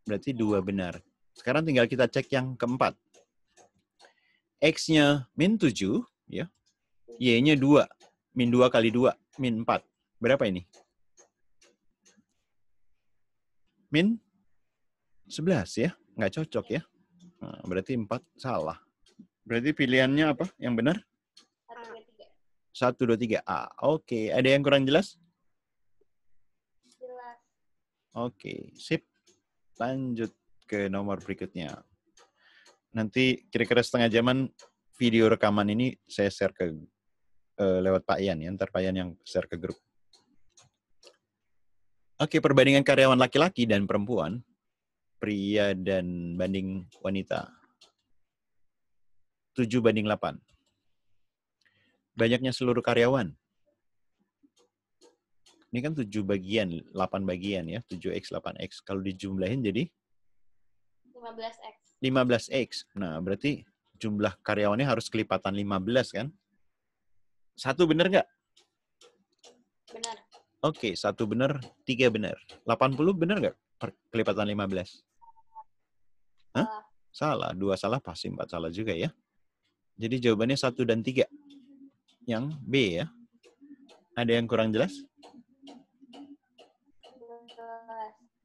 Berarti 2 benar. Sekarang tinggal kita cek yang keempat. X-nya min 7, ya. Y-nya 2. Min 2 kali 2, min 4. Berapa ini? Min 11 ya. Nggak cocok ya. Nah, berarti 4 salah. Berarti pilihannya apa yang benar? 1, 2, 3. 1, 2, 3. A. Oke, ada yang kurang jelas? Jelas. Oke, sip. Lanjut ke nomor berikutnya. Nanti kira-kira setengah jaman video rekaman ini saya share ke lewat Pak Ian ya. Ntar Pak Ian yang share ke grup. Oke, perbandingan karyawan laki-laki dan perempuan, pria dan banding wanita. 7:8. Banyaknya seluruh karyawan. Ini kan 7 bagian, 8 bagian ya. 7X, 8X. Kalau dijumlahin jadi 15X. 15X. Nah, berarti jumlah karyawannya harus kelipatan 15 kan? 1 benar nggak? Benar. Oke, 1 benar, 3 benar. 80 benar nggak? Kelipatan 15. Hah? Salah. 2 salah pasti 4 salah juga ya. Jadi jawabannya 1 dan 3. Yang B ya. Ada yang kurang jelas?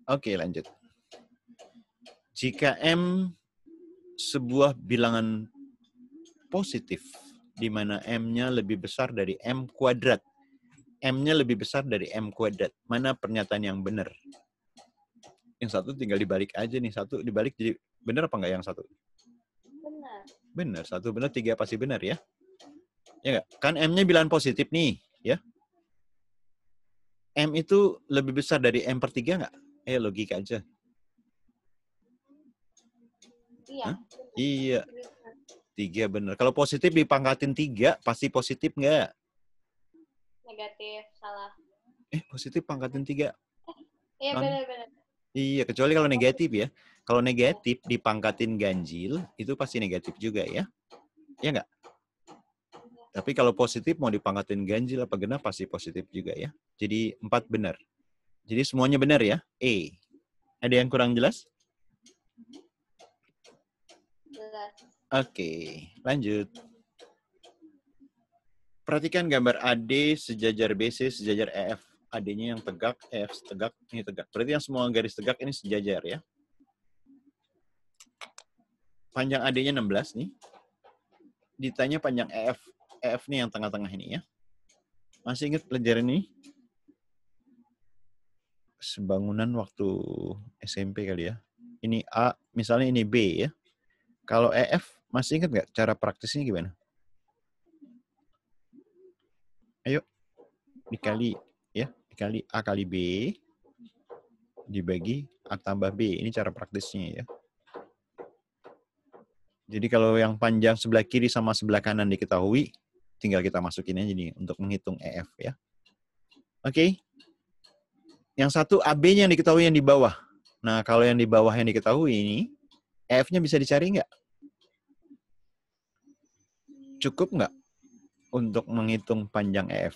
Oke, lanjut. Jika M sebuah bilangan positif, di mana M-nya lebih besar dari M kuadrat. M-nya lebih besar dari M kuadrat. Mana pernyataan yang benar? Yang satu tinggal dibalik aja nih. 1 dibalik jadi benar apa enggak yang 1? Benar. Benar. 1 benar, 3 pasti benar ya. Ya enggak? Kan M-nya bilangan positif nih. Ya. M itu lebih besar dari M/3 enggak? Logika aja. Iya. Hah? Iya. 3 benar. Kalau positif dipangkatin 3, pasti positif enggak? Negatif. Salah. Positif pangkatin 3. Iya, benar-benar. Iya, kecuali kalau negatif ya. Kalau negatif dipangkatin ganjil, itu pasti negatif juga ya. Iya enggak? Tapi kalau positif mau dipangkatin ganjil apa genap pasti positif juga ya. Jadi 4 benar. Jadi semuanya benar ya. E. Ada yang kurang jelas? Jelas. Oke, lanjut. Perhatikan gambar AD sejajar BC sejajar EF. AD-nya yang tegak, EF tegak, ini tegak. Berarti yang semua garis tegak ini sejajar ya. Panjang AD-nya 16 nih. Ditanya panjang EF. EF nih yang tengah-tengah ini ya. Masih ingat pelajaran ini? Sebangunan waktu SMP kali ya. Ini A, misalnya ini B ya. Kalau EF, masih ingat nggak cara praktisnya gimana? Ayo, dikali ya, dikali A kali B, dibagi A tambah B. Ini cara praktisnya ya. Jadi kalau yang panjang sebelah kiri sama sebelah kanan diketahui, tinggal kita masukin aja nih untuk menghitung EF ya. Oke. Yang satu AB-nya yang diketahui yang di bawah. Nah, kalau yang di bawah yang diketahui ini, EF-nya bisa dicari nggak? Cukup nggak untuk menghitung panjang EF?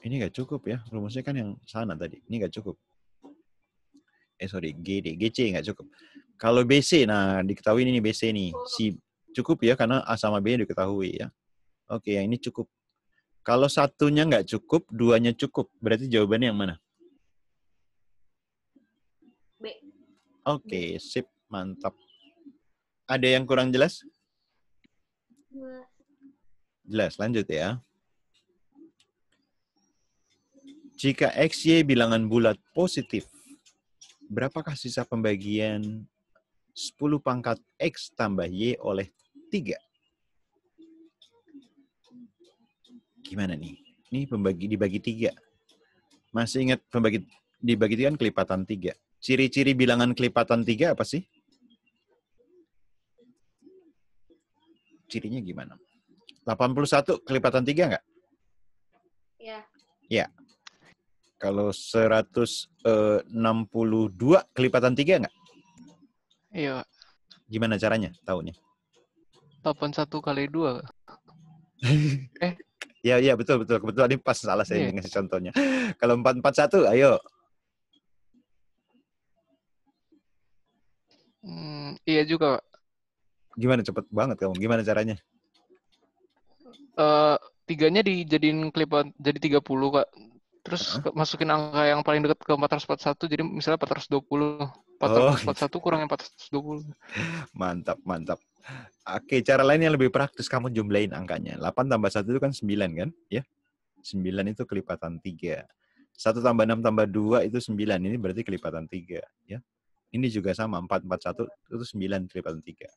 Ini nggak cukup ya. Rumusnya kan yang sana tadi. Ini nggak cukup. GC nggak cukup. Kalau BC, nah diketahui ini BC nih. Si cukup ya, karena A sama B diketahui ya. Oke, yang ini cukup. Kalau satunya nggak cukup, duanya cukup. Berarti jawabannya yang mana? B. Oke, sip. Mantap. Ada yang kurang jelas? Jelas, lanjut ya. Jika XY bilangan bulat positif, berapakah sisa pembagian 10 pangkat X tambah Y oleh 3? Gimana nih? Ini dibagi 3. Masih ingat dibagi 3 kan kelipatan 3. Ciri-ciri bilangan kelipatan 3 apa sih? Cirinya gimana? 81 kelipatan 3 nggak? Iya. Ya. Kalau 162 kelipatan 3 nggak? Iya, Gimana caranya tahunya? 81 kali 2. Ya, betul. Kebetulan ini pas salah saya Iya. ngasih contohnya. Kalau 441, ayo. Iya juga, Kak. Gimana, cepet banget kamu. Gimana caranya? 3-nya dijadiin kelipat jadi 30, Kak. Terus masukin angka yang paling dekat ke 441, jadi misalnya 420. 441 kurang yang 420. Mantap. Oke, cara lain yang lebih praktis, kamu jumlahin angkanya. 8 tambah 1 itu kan 9 kan? Ya. 9 itu kelipatan 3. 1 tambah 6 tambah 2 itu 9. Ini berarti kelipatan 3. Ya. Ini juga sama, 441 itu 9 kelipatan 3.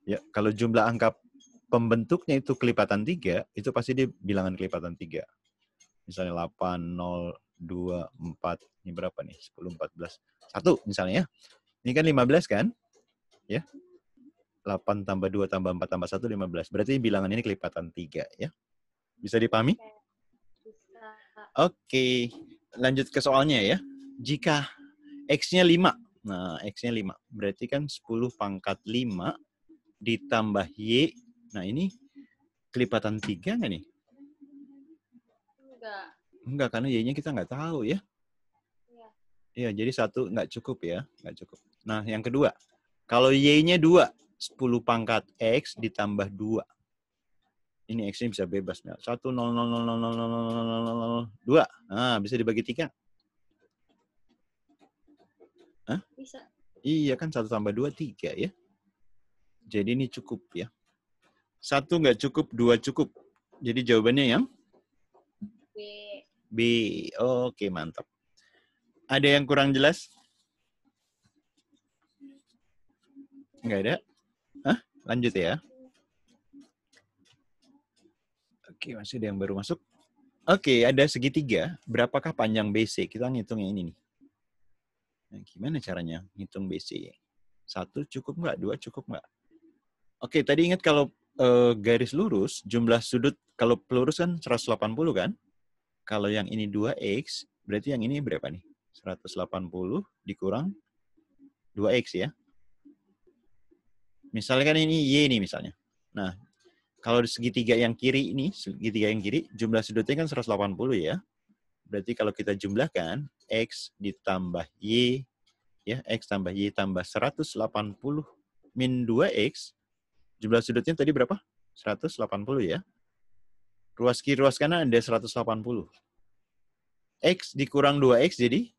Ya, kalau jumlah angka pembentuknya itu kelipatan 3, itu pasti dia bilangan kelipatan 3. Misalnya 8, 0, 2, 4. Ini berapa nih? 10, 14. 1 misalnya ya. Ini kan 15 kan? Ya. 8 tambah 2 tambah 4 tambah 1, 15. Berarti bilangan ini kelipatan 3 ya. Bisa dipahami? Bisa. Oke. Lanjut ke soalnya ya. Jika X-nya 5. Nah, X-nya 5. Berarti kan 10 pangkat 5 ditambah Y. Nah, ini kelipatan 3 nggak nih? Enggak, karena Y-nya kita nggak tahu ya. Iya, jadi 1 nggak cukup ya. Nggak cukup. Nah, yang kedua. Kalau Y-nya 2. 10 pangkat X ditambah 2. Ini X-nya bisa bebas. 1, 0, 0, 0, 0, 0, 0, 0, 2. Nah, bisa dibagi 3. Hah? Bisa. Iya kan, 1 tambah 2, 3 ya. Jadi ini cukup ya. 1 nggak cukup, 2 cukup. Jadi jawabannya yang? B. B. Oke, mantap. Ada yang kurang jelas? Nggak ada? Hah? Lanjut ya. Oke, masih ada yang baru masuk. Oke, ada segitiga. Berapakah panjang BC? Kita ngitung yang ini nih. Nah, gimana caranya ngitung BC? 1 cukup nggak? 2 cukup nggak? Oke, tadi ingat kalau garis lurus, jumlah sudut, kalau pelurus kan 180 kan? Kalau yang ini 2X, berarti yang ini berapa nih? 180 dikurang 2X ya. Misalnya kan ini Y nih misalnya. Nah, kalau segitiga yang kiri ini, jumlah sudutnya kan 180 ya. Berarti kalau kita jumlahkan, X ditambah Y, ya, X tambah Y tambah 180 min 2X, jumlah sudutnya tadi berapa? 180 ya. Ruas kiri, ruas kanan ada 180. X dikurang 2X jadi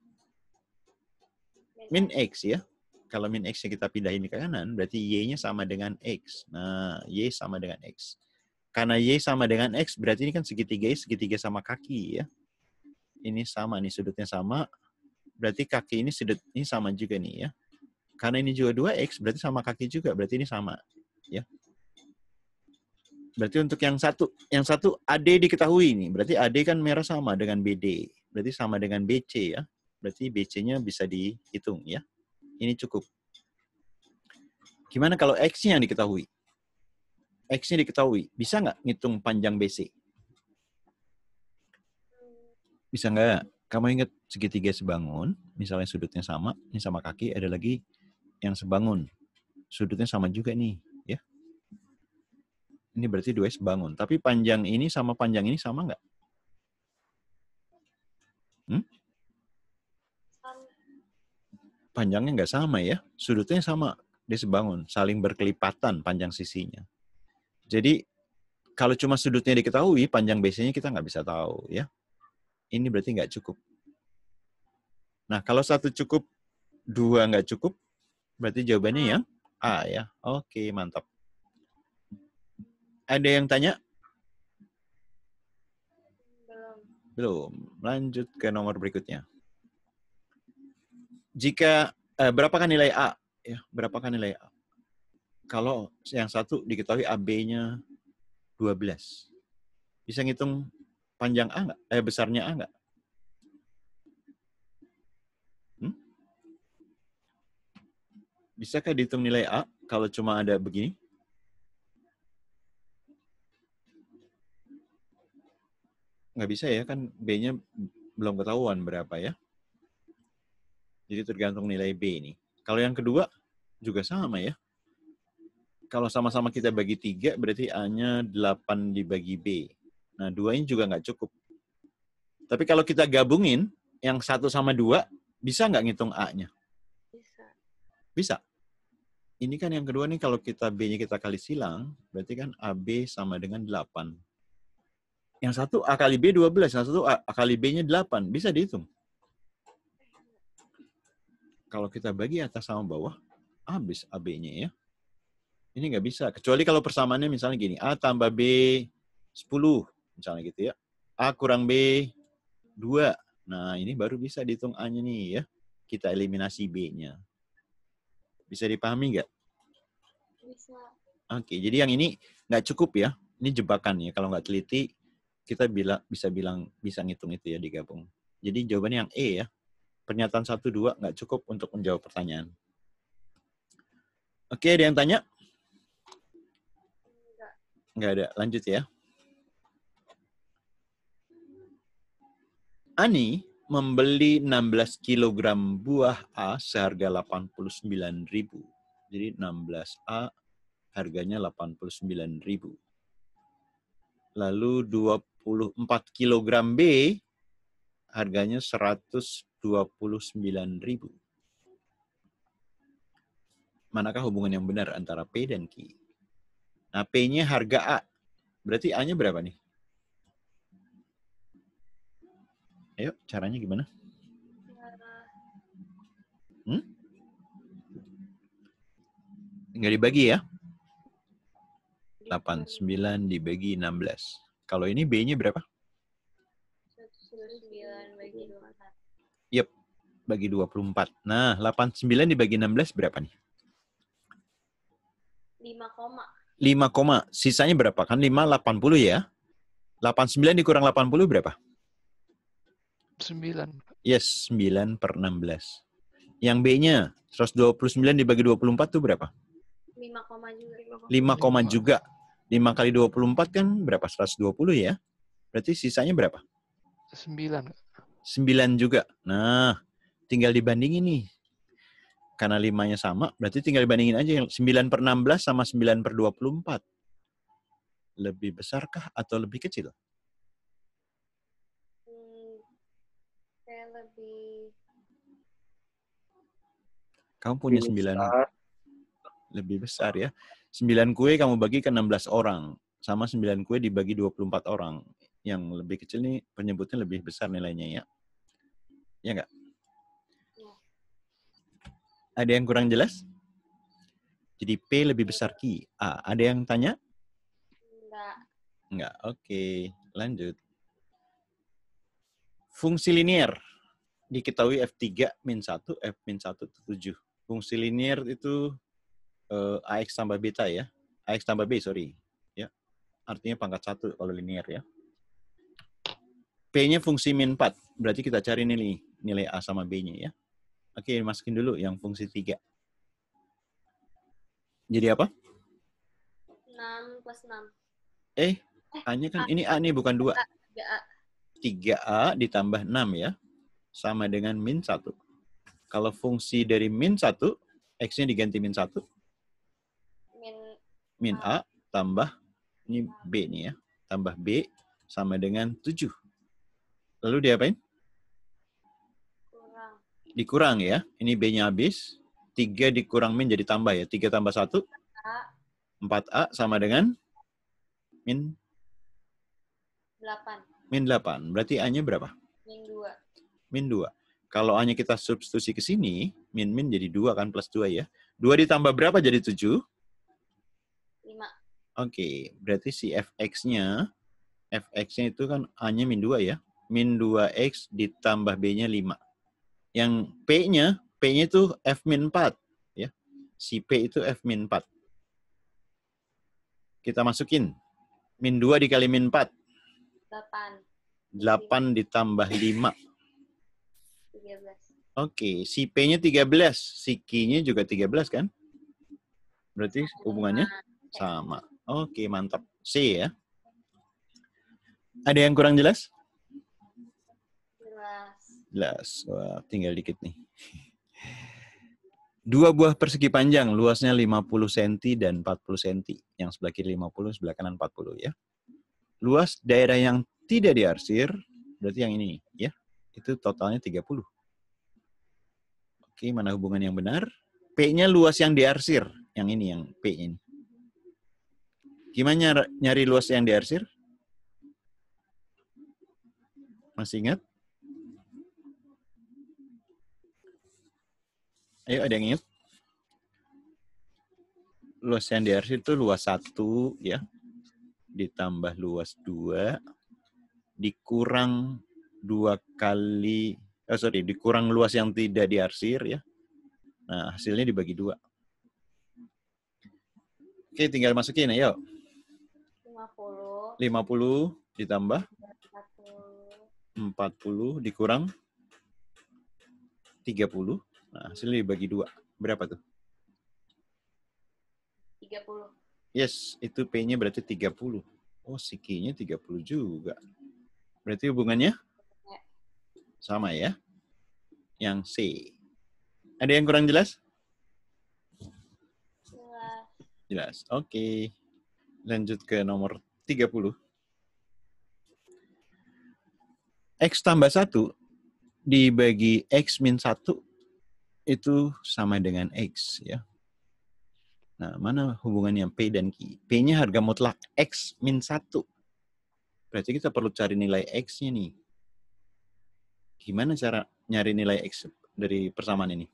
min X ya. Kalau min X-nya kita pindahin ke kanan, berarti Y-nya sama dengan X. Nah, Y sama dengan X. Karena Y sama dengan X, berarti ini kan segitiga sama kaki ya. Ini sama nih, sudutnya sama. Berarti kaki ini sudut ini sama juga nih ya. Karena ini juga 2X, berarti sama kaki juga. Berarti ini sama ya. Berarti untuk yang satu AD diketahui nih. Berarti AD kan merah sama dengan BD. Berarti sama dengan BC ya. Berarti BC-nya bisa dihitung ya. Ini cukup. Gimana kalau X-nya yang diketahui? X-nya diketahui. Bisa nggak ngitung panjang BC? Bisa nggak? Kamu ingat segitiga sebangun. Misalnya sudutnya sama. Ini sama kaki. Ada lagi yang sebangun. Sudutnya sama juga nih. Ya. Ini berarti 2 sebangun. Tapi panjang ini sama panjang ini sama nggak? panjangnya nggak sama ya. Sudutnya sama. Dia sebangun. Saling berkelipatan panjang sisinya. Jadi, kalau cuma sudutnya diketahui, panjang BC-nya kita nggak bisa tahu ya. Ini berarti nggak cukup. Nah, kalau 1 cukup, 2 nggak cukup, berarti jawabannya yang A ya. Oke, mantap. Ada yang tanya? Belum. Belum. Lanjut ke nomor berikutnya. Jika berapakah nilai A? Ya, berapakah nilai A? Kalau yang satu diketahui AB-nya 12. Bisa ngitung panjang A nggak? Besarnya A nggak? Bisakah dihitung nilai A kalau cuma ada begini? Nggak bisa ya, kan B-nya belum ketahuan berapa ya. Jadi tergantung nilai B ini. Kalau yang kedua juga sama ya. Kalau sama-sama kita bagi 3, berarti A-nya 8 dibagi B. Nah, 2 ini juga nggak cukup. Tapi kalau kita gabungin, yang 1 sama 2, bisa nggak ngitung A-nya? Bisa. Bisa. Ini kan yang kedua nih, kalau kita B-nya kita kali silang, berarti kan AB sama dengan 8. Yang satu A kali B 12, yang satu A kali B-nya 8. Bisa dihitung. Kalau kita bagi atas sama bawah, habis AB-nya ya. Ini nggak bisa. Kecuali kalau persamaannya misalnya gini, A tambah B 10, misalnya gitu ya. A kurang B 2. Nah, ini baru bisa dihitung A-nya nih ya. Kita eliminasi B-nya. Bisa dipahami nggak? Bisa. Oke, jadi yang ini nggak cukup ya. Ini jebakan ya. Kalau nggak teliti, kita bisa ngitung itu ya digabung. Jadi jawabannya yang E ya. Pernyataan 1, 2 nggak cukup untuk menjawab pertanyaan. Oke, ada yang tanya? Nggak ada. Lanjut ya. Ani membeli 16 kg buah A seharga 89.000. Jadi 16A harganya 89.000. Lalu 24 kg B harganya 129.000. Manakah hubungan yang benar antara P dan Q? Nah, P-nya harga A. Berarti A-nya berapa nih? Ayo, caranya gimana? Nggak dibagi ya? 89 dibagi 16. Kalau ini B-nya berapa? 9 bagi 24. Yep, bagi 24. Nah, 89 dibagi 16 berapa nih? 5, Sisanya berapa? Kan 5, 80 ya? 89 dikurang 80 berapa? 9. Yes, 9 per 16. Yang B-nya, 129 dibagi 24 itu berapa? 5, juga. 5, juga. 5 kali 24 kan berapa? 120 ya? Berarti sisanya berapa? 9. 9 juga. Nah, tinggal dibandingin nih. Karena 5-nya sama, berarti tinggal dibandingin aja. 9 per 16 sama 9 per 24. Lebih besarkah atau lebih kecil? Saya lebih... Kamu punya 9. Lebih besar ya. 9 kue kamu bagi ke 16 orang. Sama 9 kue dibagi 24 orang. Yang lebih kecil nih penyebutnya lebih besar nilainya ya. Ya nggak? Ya. Ada yang kurang jelas? Jadi P lebih besar Q. A. Ada yang tanya? Enggak. Enggak. Oke. Lanjut. Fungsi linier. Diketahui F3 min 1, F min 1 itu 7. Fungsi linier itu AX tambah beta ya. AX tambah B, sorry. Ya. Artinya pangkat 1 kalau linier ya. P-nya fungsi min 4. Berarti kita cari nilai A sama B-nya ya. Oke, masukin dulu yang fungsi 3. Jadi apa? 6 plus 6. A-nya kan, ini A nih bukan 2. 3A. 3A ditambah 6 ya. Sama dengan min 1. Kalau fungsi dari min 1, X-nya diganti min 1. Min A tambah, ini B nih ya. Tambah B sama dengan 7. Lalu diapain? Dikurang ya. Ini B-nya habis. 3 dikurang min jadi tambah ya. 3 tambah 1. A 4A sama dengan min 8 min 8. Berarti A-nya berapa? min 2 Min 2. Kalau A-nya kita substitusi ke sini, min jadi 2 kan, plus 2 ya. 2 ditambah berapa jadi 7? 5 Oke, berarti si fx-nya itu kan A-nya min 2 ya. Min 2x ditambah B-nya 5. Yang P-nya itu F min 4 ya. Si P itu F min 4. Kita masukin min 2 dikali min 4. 8 8 ditambah 5. 13 Oke, si P-nya 13, si Q-nya juga 13 kan? Berarti hubungannya sama. Oke, mantap. C ya. Ada yang kurang jelas? Jelas. Wah, tinggal dikit nih. 2 buah persegi panjang, luasnya 50 cm dan 40 cm. Yang sebelah kiri 50, sebelah kanan 40 ya. Luas daerah yang tidak diarsir, berarti yang ini ya. Itu totalnya 30. Oke, mana hubungan yang benar? P-nya luas yang diarsir. Yang ini, yang P ini. Gimana nyari luas yang diarsir? Masih ingat? Ayo, ada yang ingat? Luas yang diarsir itu luas 1 ya. Ditambah luas 2. Dikurang 2 kali... dikurang luas yang tidak diarsir ya. Nah, hasilnya dibagi 2. Oke, tinggal masukin ayo. 50 ditambah 40 dikurang 30. Nah, hasilnya dibagi 2. Berapa tuh? 30 Yes, itu P-nya berarti 30. Oh, si Q-nya 30 juga. Berarti hubungannya sama ya. Yang C. Ada yang kurang jelas? Jelas. Oke. Lanjut ke nomor 30. X tambah 1 dibagi X min 1 itu sama dengan X ya. Nah, mana hubungannya P dan Q? P-nya harga mutlak X min 1. Berarti kita perlu cari nilai X-nya nih. Gimana cara nyari nilai X dari persamaan ini?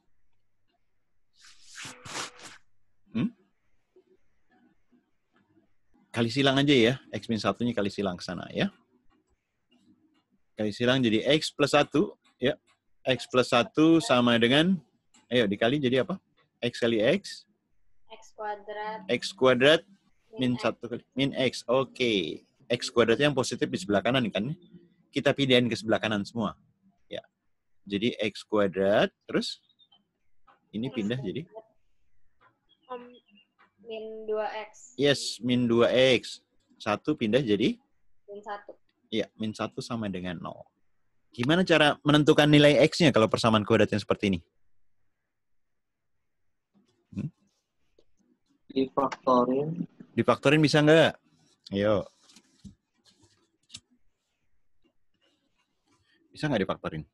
Kali silang aja ya. X min 1-nya kali silang ke sana ya. Kali silang jadi X plus 1. Ya. X plus 1 sama dengan, ayo dikali jadi apa? X kali X. X kuadrat min 1 kali min X. Oke. X kuadratnya yang positif di sebelah kanan kan. Kita pindahin ke sebelah kanan semua. Ya. Jadi X kuadrat. Terus ini pindah jadi min 2x. Yes, min 2x. 1 pindah jadi Min 1. Iya, min 1 sama dengan 0. Gimana cara menentukan nilai X-nya kalau persamaan kuadratnya seperti ini? Difaktorin. Difaktorin bisa nggak? Ayo. Bisa nggak difaktorin?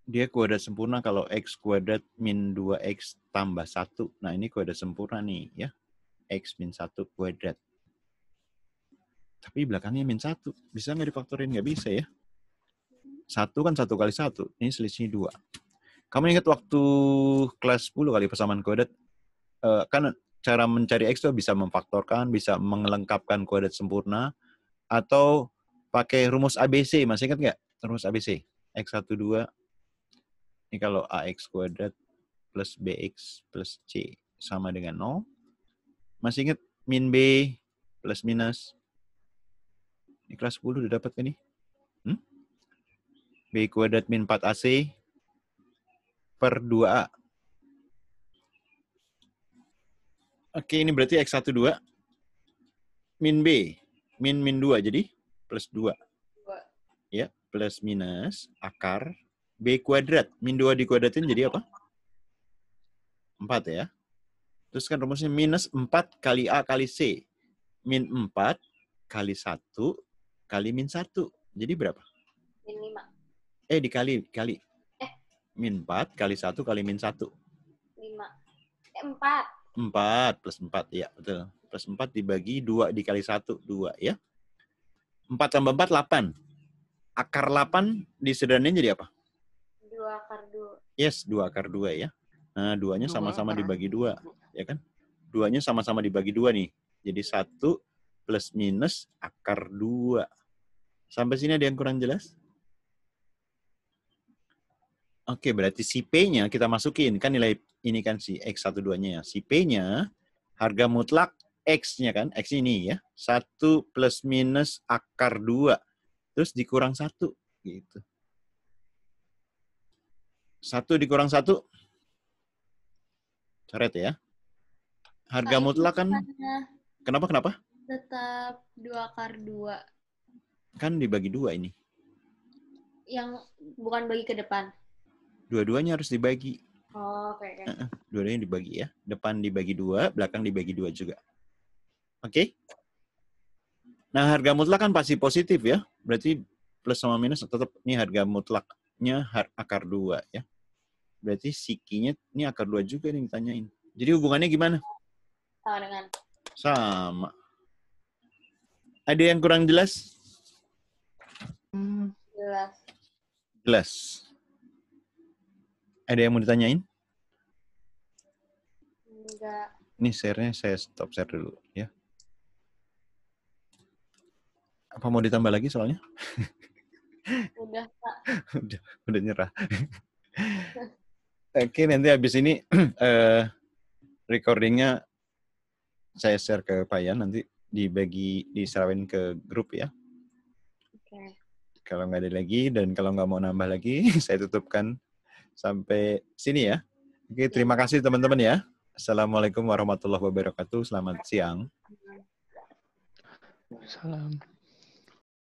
Dia kuadrat sempurna kalau X kuadrat min 2X tambah 1. Nah, ini kuadrat sempurna nih ya. X min 1 kuadrat. Tapi belakangnya min 1. Bisa nggak difaktorin? Nggak bisa ya. 1 kan 1 kali 1. Ini selisihnya 2. Kamu ingat waktu kelas 10 kali persamaan kuadrat? Kan cara mencari X itu bisa memfaktorkan, bisa melengkapkan kuadrat sempurna, atau pakai rumus ABC. Masih ingat nggak rumus ABC? X12. Ini kalau AX kuadrat plus BX plus C sama dengan 0. Masih ingat min B plus minus? Ini kelas 10 udah dapat kan nih? B kuadrat min 4AC per 2A. Oke, ini berarti X12 min B. Min 2 jadi plus 2. Ya, plus minus akar B kuadrat. Min 2 dikuadratin jadi apa? 4 ya. Terus kan rumusnya minus 4 kali A kali C. Min 4 kali 1 kali min 1. Jadi berapa? Min 5. Dikali. Min 4 kali 1 kali min 1. 5. 4. 4 plus 4, ya betul. Plus 4 dibagi 2 dikali 1, 2 ya. 4 tambah 4, 8. Akar 8 disederhanain jadi apa? 2 akar 2. Yes, 2 akar 2 ya. Nah, 2-nya sama-sama dibagi 2, ya kan? 2-nya sama-sama dibagi 2 nih. Jadi 1 plus minus akar 2. Sampai sini ada yang kurang jelas? Oke, berarti si P-nya kita masukin. Kan nilai ini kan si X12-nya ya. Si P-nya, harga mutlak X-nya kan. X ini ya. 1 plus minus akar 2. Terus dikurang 1. Gitu. 1 dikurang 1. Coret ya. Harga mutlak kan. Kenapa? Tetap 2 akar 2. Kan dibagi 2 ini. Yang bukan bagi ke depan. Dua-duanya harus dibagi. Oh, oke. Dua-duanya dibagi ya. Depan dibagi 2, belakang dibagi 2 juga. Oke? Nah, harga mutlak kan pasti positif ya. Berarti plus sama minus tetap ini harga mutlaknya akar 2 ya. Berarti sikinya ini akar 2 juga nih ditanyain. Jadi hubungannya gimana? Sama dengan. Sama. Ada yang kurang jelas? Jelas. Ada yang mau ditanyain? Enggak. Ini share-nya saya stop share dulu ya. Apa mau ditambah lagi soalnya? Udah, Pak. udah nyerah. Oke, nanti habis ini recordingnya saya share ke Pak Yan, nanti diserawin ke grup ya. Oke. Kalau nggak ada lagi dan kalau nggak mau nambah lagi, saya tutupkan sampai sini ya. Oke, terima kasih teman-teman ya. Assalamualaikum warahmatullahi wabarakatuh. Selamat siang. Salam.